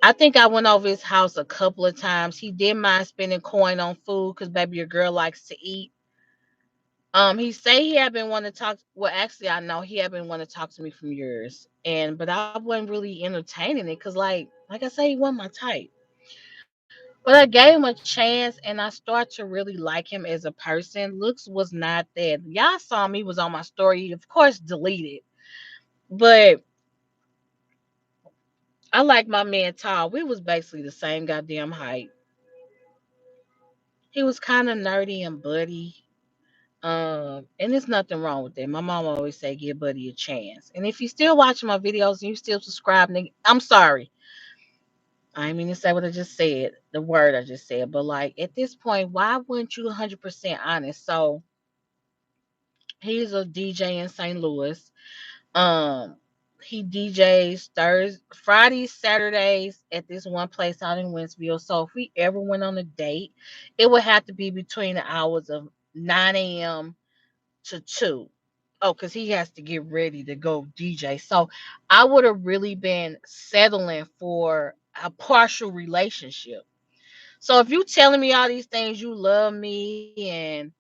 Speaker 1: I think I went over his house a couple of times. He did mind spending coin on food because baby, your girl likes to eat. He say he had been wanting to talk. Well, actually, I know he had been wanting to talk to me from years, and but I wasn't really entertaining it because, like I say, he wasn't my type. But I gave him a chance, and I started to really like him as a person. Looks was not that. Y'all saw me was on my story, of course, deleted. But I like my man tall. We was basically the same goddamn height. He was kind of nerdy and buddy. And there's nothing wrong with that. My mom always say give Buddy a chance. And if you still watching my videos and you still subscribe, nigga, I'm sorry. I didn't mean to say what I just said, the word I just said. But like at this point, why wouldn't you 100% honest? So he's a DJ in St. Louis. Um, he DJs Thursdays, Fridays, Saturdays at this one place out in Winsville. So if we ever went on a date, it would have to be between the hours of 9 a.m. to 2. Oh, because he has to get ready to go DJ. So I would have really been settling for a partial relationship. So if you telling me all these things, you love me, and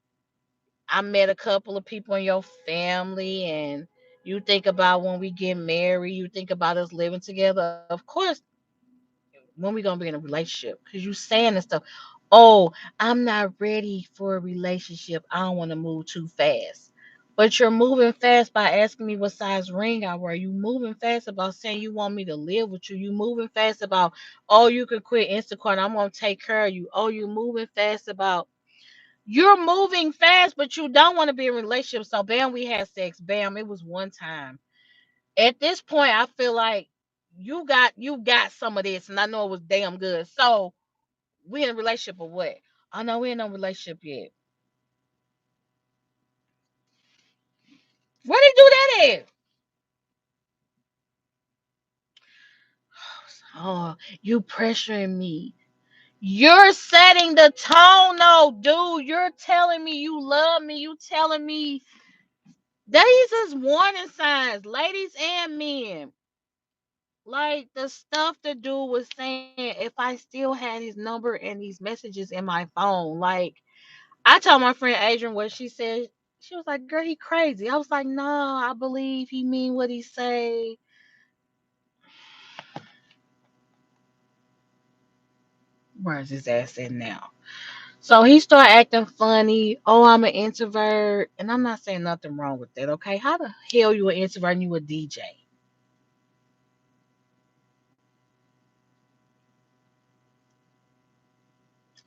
Speaker 1: I met a couple of people in your family, and you think about when we get married, you think about us living together. Of course, when we gonna be in a relationship? Because you saying this stuff. Oh, I'm not ready for a relationship. I don't want to move too fast. But you're moving fast by asking me what size ring I wear. You moving fast about saying you want me to live with you. You moving fast about, oh, you can quit Instacart. I'm gonna take care of you. Oh, you moving fast about, you're moving fast, but you don't want to be in a relationship. So bam, we had sex. Bam, it was one time. At this point, I feel like you got some of this, and I know it was damn good. So we in a relationship or what? Oh no, we ain't no relationship yet. Where did he do that at? Oh, you pressuring me. You're setting the tone, no, dude. You're telling me you love me. You telling me these is warning signs, ladies and men. Like the stuff the dude was saying, if I still had his number and these messages in my phone, like I told my friend Adrian what she said. She was like, "Girl, he crazy." I was like, "No, I believe he mean what he say." Where's his ass in now? So he started acting funny. Oh, I'm an introvert, and I'm not saying nothing wrong with that. Okay, how the hell you an introvert and you a DJ?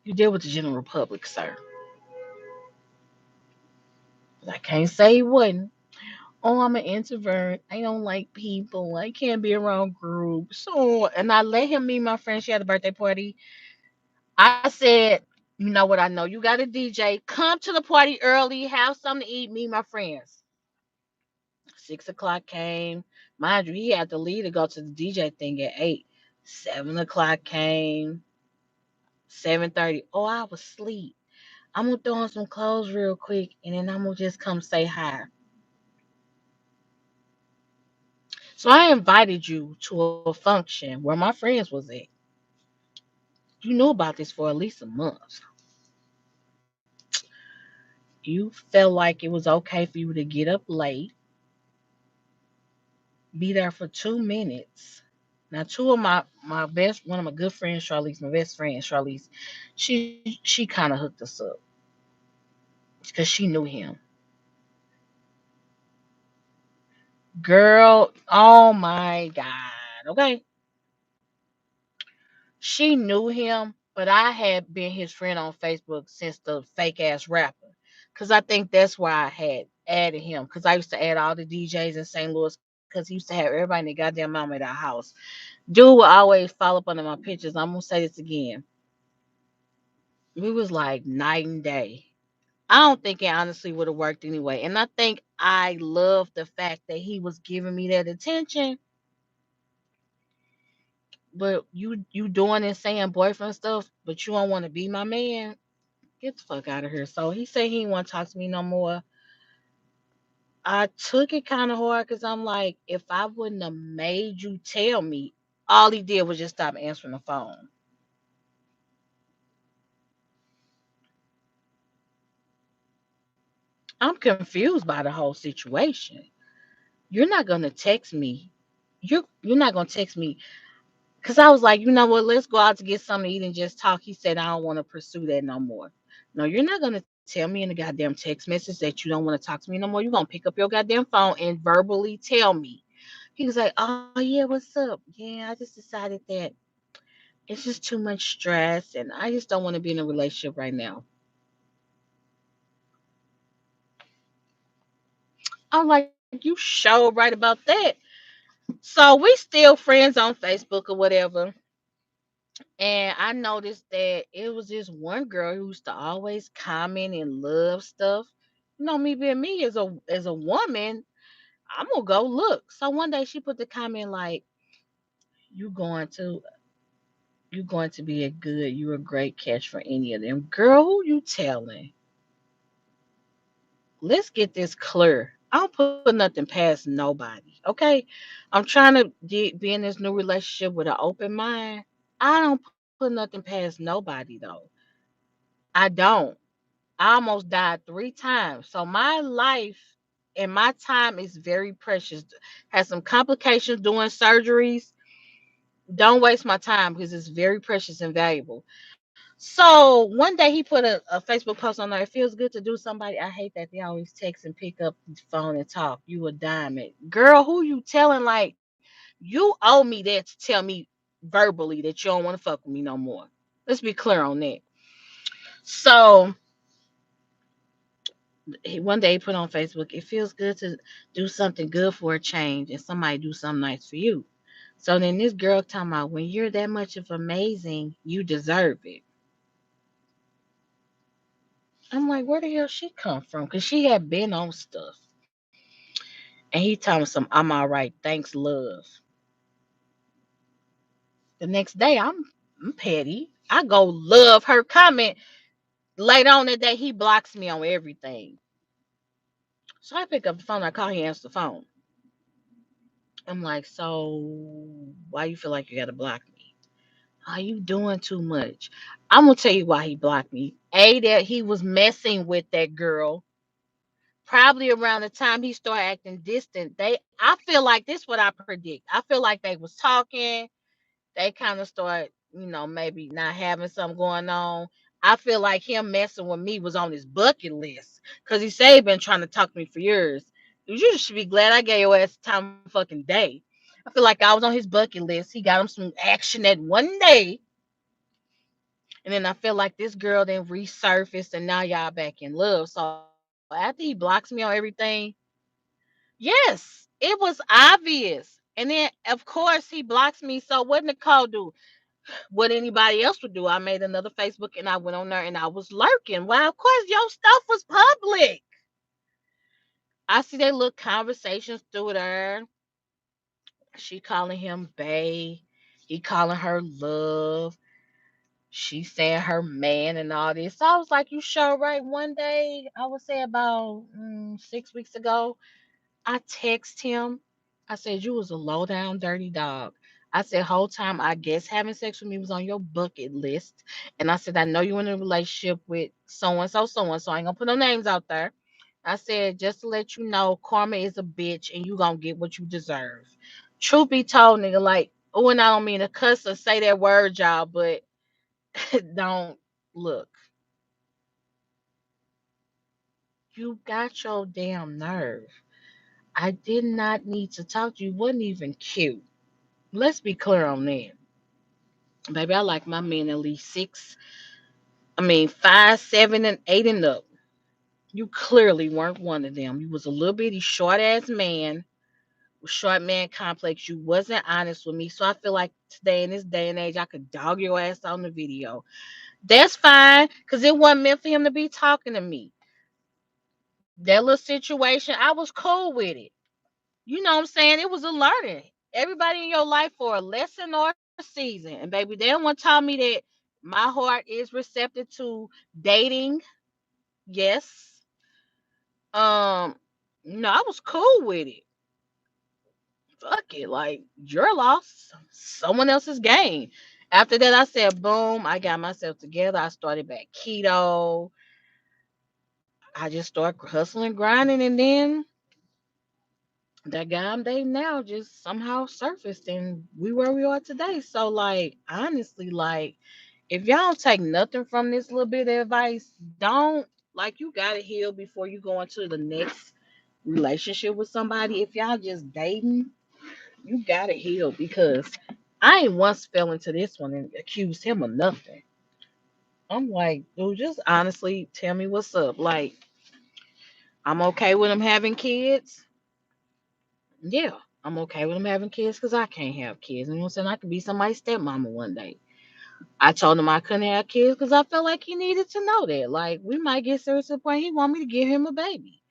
Speaker 1: You deal with the general public, sir. I can't say he wasn't. Oh, I'm an introvert. I don't like people. I can't be around groups. So, and I let him meet my friend. She had a birthday party. I said, you know what? I know you got a DJ. Come to the party early. Have something to eat. Meet my friends. 6 o'clock came. Mind you, he had to leave to go to the DJ thing at 8. 7 o'clock came. 7:30. Oh, I was asleep. I'm gonna throw on some clothes real quick, and then I'm gonna just come say hi. So I invited you to a function where my friends was at. You knew about this for at least a month. You felt like it was okay for you to get up late, be there for 2 minutes. Now, two of my best, one of my good friends, Charlize, my best friend, Charlize, she kind of hooked us up because she knew him. Girl, oh my God. Okay. She knew him, but I had been his friend on Facebook since the fake ass rapper. Cause I think that's why I had added him. Cause I used to add all the DJs in St. Louis. Cause he used to have everybody in the goddamn mama at our house. Dude would always follow up under my pictures. I'm gonna say this again. We was like night and day. I don't think it honestly would have worked anyway. And I think I love the fact that he was giving me that attention. But you doing and saying boyfriend stuff, but you don't want to be my man. Get the fuck out of here. So he said he didn't want to talk to me no more. I took it kind of hard because I'm like, if I wouldn't have made you tell me, all he did was just stop answering the phone. I'm confused by the whole situation. You're not gonna text me. You're not gonna text me because I was like, you know what? Let's go out to get something to eat and just talk. He said I don't want to pursue that no more. No, you're not gonna tell me in a goddamn text message that you don't want to talk to me no more. You're gonna pick up your goddamn phone and verbally tell me. He was like, oh yeah, what's up? Yeah, I just decided that it's just too much stress and I just don't want to be in a relationship right now. I'm like, you sure right about that. So we still friends on Facebook or whatever. And I noticed that it was this one girl who used to always comment and love stuff. You know, me being me as a woman, I'm gonna go look. So one day she put the comment like, "You going to you going to be a good, you a great catch for any of them." Girl, who you telling? Let's get this clear. I don't put nothing past nobody. Okay, I'm trying to be in this new relationship with an open mind. I don't put nothing past nobody though. I don't. I almost died 3 times. So my life and my time is very precious. Has some complications doing surgeries. Don't waste my time because it's very precious and valuable. So one day he put a Facebook post on there. It feels good to do somebody. I hate that they always text and pick up the phone and talk. You a diamond. Girl, who you telling like you owe me that to tell me verbally that you don't want to fuck with me no more. Let's be clear on that. So one day he put on Facebook, it feels good to do something good for a change and somebody do something nice for you. So then this girl talking about when you're that much of amazing, you deserve it. I'm like, where the hell she come from? Because she had been on stuff. And he telling me some, I'm all right, thanks, love. The next day, I'm petty. I go love her comment. Later on that day, he blocks me on everything. So I pick up the phone. I call. He answers the phone. I'm like, so why you feel like you got to block me? Are you doing too much? I'm gonna tell you why he blocked me. A, that he was messing with that girl. Probably around the time he started acting distant. I feel like this what I predict. I feel like they was talking. They kind of start, maybe not having something going on. I feel like him messing with me was on his bucket list. Cause he said he been trying to talk to me for years. You should be glad I gave your ass time fucking day. I feel like I was on his bucket list. He got him some action that one day. And then I feel like this girl then resurfaced and now y'all back in love. So after he blocks me on everything, yes, it was obvious. And then of course he blocks me. So what Nicole do? What anybody else would do? I made another Facebook and I went on there and I was lurking. Well, of course your stuff was public. I see they little conversations through there. She calling him bae. He calling her love. She saying her man and all this. So I was like, you sure right? One day, I would say about 6 weeks ago, I text him. I said, you was a low down dirty dog. I said, whole time, I guess having sex with me was on your bucket list. And I said, I know you're in a relationship with so and so. I ain't gonna put no names out there. I said, just to let you know, karma is a bitch and you gonna get what you deserve. Truth be told, nigga, like, oh, and I don't mean to cuss or say that word, y'all, but don't look. You got your damn nerve. I did not need to talk to you. Wasn't even cute. Let's be clear on that. Baby, I like my men at least 5, 7, and 8 and up. You clearly weren't one of them. You was a little bitty short ass man with short man complex. You wasn't honest with me. So I feel like today in this day and age I could dog your ass on the video. That's fine, because it wasn't meant for him to be talking to me. That little situation, I was cool with it. You know what I'm saying? It was a learning. Everybody in your life for a lesson or a season. And baby, they don't want to tell me that my heart is receptive to dating. Yes. Um, no, I was cool with it. Fuck it. Like, your loss, someone else's gain. After that, I said, boom, I got myself together. I started back keto. I just start hustling, grinding, and then that guy I'm dating now just somehow surfaced, and we where we are today. So, like, honestly, like, if y'all don't take nothing from this little bit of advice, don't, like, you gotta heal before you go into the next relationship with somebody. If y'all just dating, you gotta heal because I ain't once fell into this one and accused him of nothing. I'm like, dude, just honestly tell me what's up. Like, I'm okay with him having kids. Yeah, I'm okay with him having kids because I can't have kids. You know what I'm saying? I could be somebody's stepmama one day. I told him I couldn't have kids because I felt like he needed to know that. Like, we might get serious to the point he want me to give him a baby.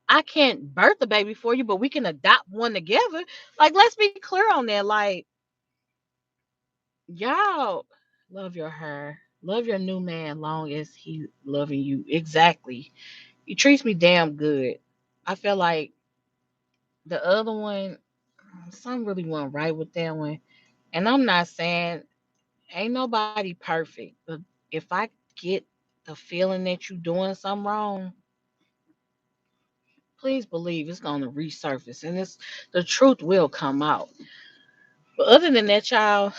Speaker 1: I can't birth a baby for you, but we can adopt one together. Like, let's be clear on that. Like, y'all love your hair. Love your new man long as he loving you. Exactly. He treats me damn good. I feel like the other one, something really went right with that one. And I'm not saying ain't nobody perfect, but if I get the feeling that you doing something wrong, please believe it's gonna resurface and it's the truth will come out. But other than that, y'all,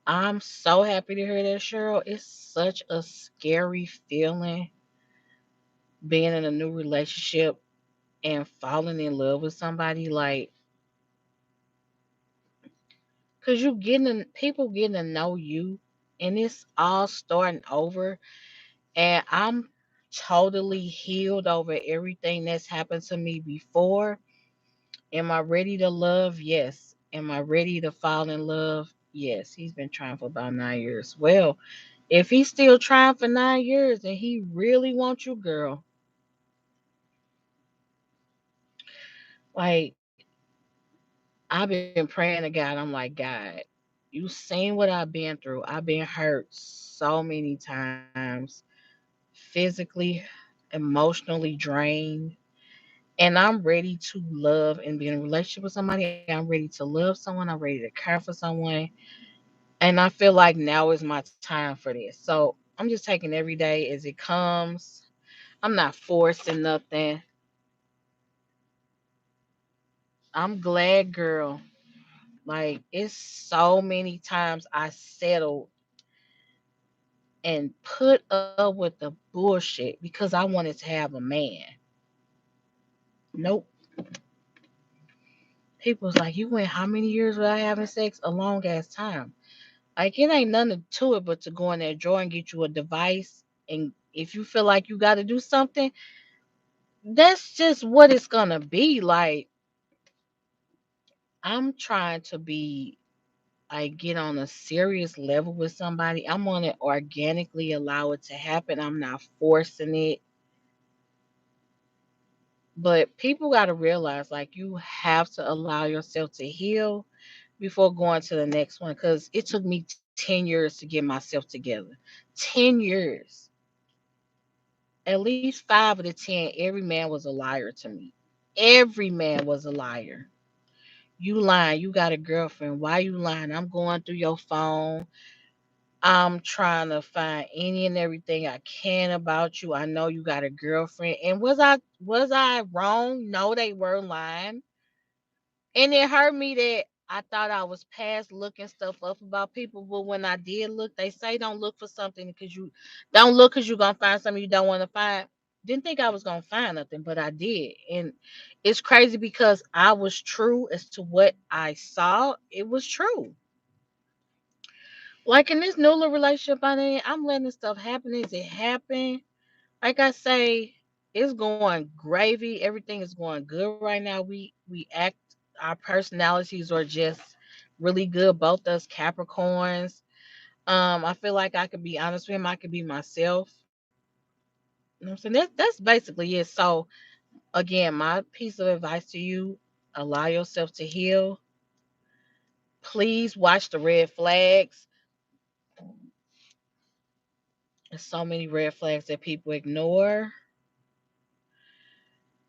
Speaker 1: I'm so happy to hear that, Cheryl. It's such a scary feeling being in a new relationship and falling in love with somebody, like, cause you getting people getting to know you, and it's all starting over. And I'm totally healed over everything that's happened to me before. Am I ready to love? Yes. Am I ready to fall in love? Yes. He's been trying for about 9 years. Well, if he's still trying for 9 years and he really wants you, girl, like, I've been praying to God. I'm like, God, you seen what I've been through. I've been hurt so many times, physically, emotionally drained. And I'm ready to love and be in a relationship with somebody. I'm ready to love someone. I'm ready to care for someone. And I feel like now is my time for this. So I'm just taking every day as it comes. I'm not forcing nothing. I'm glad, girl. Like, it's so many times I settled and put up with the bullshit because I wanted to have a man. Nope. People's like, you went how many years without having sex? A long ass time. Like, it ain't nothing to it but to go in that drawer and get you a device. And if you feel like you got to do something, that's just what it's gonna be. Like, I'm trying to be, like, get on a serious level with somebody. I'm gonna organically allow it to happen. I'm not forcing it. But people got to realize, like, you have to allow yourself to heal before going to the next one. Because it took me 10 years to get myself together. 10 years. At least 5 of the 10, every man was a liar to me. Every man was a liar. You lying. You got a girlfriend. Why you lying? I'm going through your phone. I'm trying to find any and everything I can about you. I know you got a girlfriend. And was I wrong? No, they were lying. And it hurt me that I thought I was past looking stuff up about people, but when I did look, they say don't look for something because you don't look because you're gonna find something you don't want to find. Didn't think I was gonna find nothing, but I did. And it's crazy because I was true as to what I saw. It was true. Like in this new little relationship I'm letting this stuff happen as it happened. Like I say, it's going gravy. Everything is going good right now. We act our personalities are just really good. Both us Capricorns. I feel like I could be honest with him. I could be myself. You know what I'm saying? That's basically it. So again, my piece of advice to you: allow yourself to heal. Please watch the red flags. There's so many red flags that people ignore.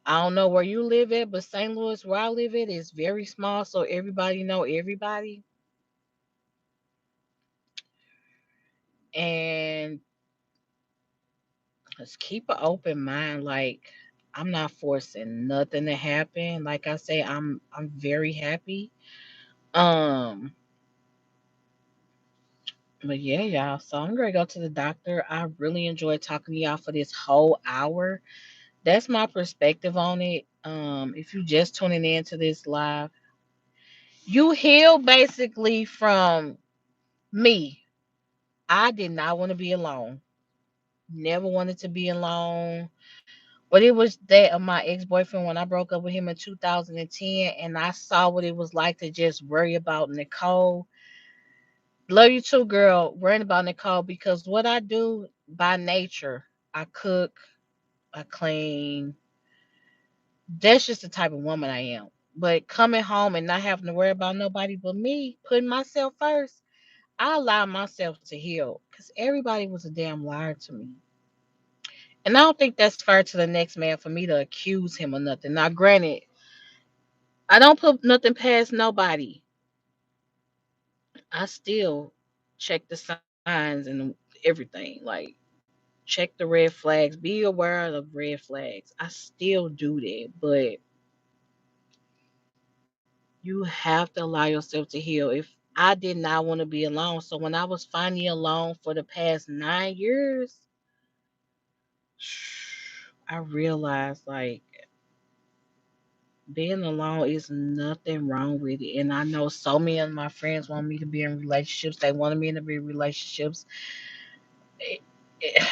Speaker 1: I don't know where you live at, but St. Louis, where I live at, is very small, so everybody know everybody. And Just keep an open mind. Like, I'm not forcing nothing to happen. Like I say, I'm very happy. Um, but yeah, y'all. So I'm gonna go to the doctor. I really enjoyed talking to y'all for this whole hour. That's my perspective on it. If you just tuning in to this live, you heal basically from me. I did not want to be alone. Never wanted to be alone. But it was that of my ex boyfriend when I broke up with him in 2010, and I saw what it was like to just worry about Nicole. Love you too, girl. Worrying about Nicole because what I do by nature, I cook, I clean. That's just the type of woman I am. But coming home and not having to worry about nobody but me, putting myself first, I allow myself to heal because everybody was a damn liar to me. And I don't think that's fair to the next man for me to accuse him of nothing. Now, granted, I don't put nothing past nobody. I still check the signs and everything. Like, check the red flags. Be aware of red flags. I still do that. But you have to allow yourself to heal. If I did not want to be alone. So when I was finally alone for the past 9 years, I realized like being alone is nothing wrong with it. And I know so many of my friends want me to be in relationships. They wanted me to be in relationships. It- it-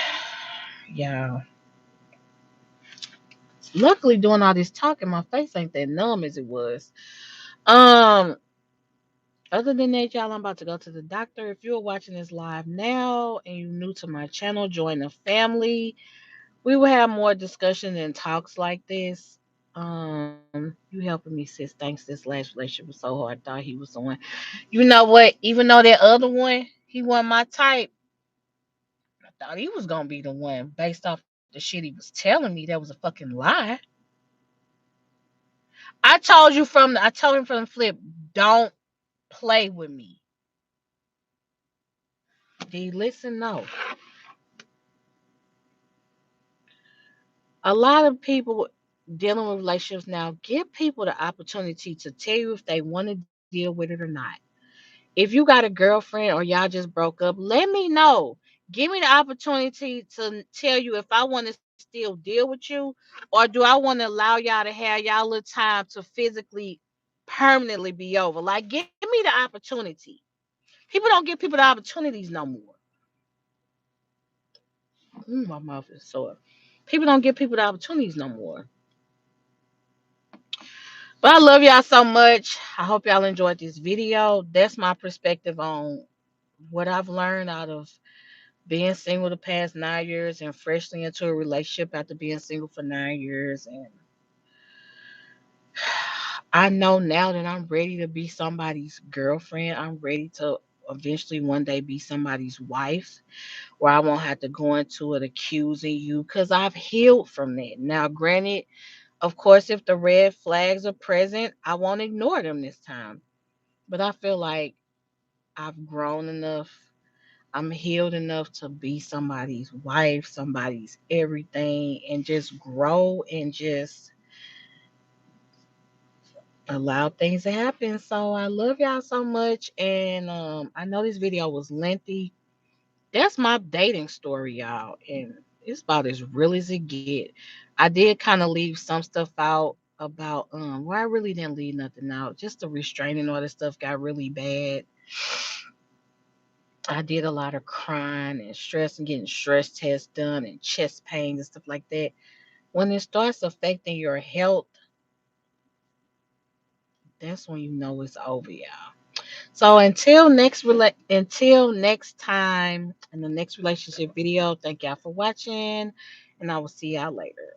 Speaker 1: yeah. Luckily, doing all this talking, my face ain't that numb as it was. Um. Other than that, y'all, I'm about to go to the doctor. If you're watching this live now and you're new to my channel, join the family. We will have more discussion and talks like this. You helping me, sis. Thanks. This last relationship was so hard. I thought he was the one. You know what? Even though that other one, he wasn't my type. I thought he was gonna be the one based off the shit he was telling me. That was a fucking lie. I told him from the flip, don't play with me. Did he listen? No. A lot of people dealing with relationships now give people the opportunity to tell you if they want to deal with it or not. If you got a girlfriend or y'all just broke up, let me know. Give me the opportunity to tell you if I want to still deal with you or do I want to allow y'all to have y'all little time to physically permanently be over. Like, give me the opportunity. People don't give people the opportunities no more. My mouth is sore. People don't give people the opportunities no more. But I love y'all so much. I hope y'all enjoyed this video. That's my perspective on what I've learned out of being single the past 9 years and freshly into a relationship after being single for 9 years. And I know now that I'm ready to be somebody's girlfriend. I'm ready to eventually one day be somebody's wife where I won't have to go into it accusing you because I've healed from that. Now, granted, of course, if the red flags are present, I won't ignore them this time. But I feel like I've grown enough. I'm healed enough to be somebody's wife, somebody's everything, and just grow and just allow things to happen. So I love y'all so much. And I know this video was lengthy. That's my dating story, y'all. And it's about as real as it get. I did kind of leave some stuff out about well, I really didn't leave nothing out. Just the restraining order stuff got really bad. I did a lot of crying and stress and getting stress tests done and chest pains and stuff like that. When it starts affecting your health, that's when you know it's over, y'all. So until next time in the next relationship video, thank y'all for watching, and I will see y'all later.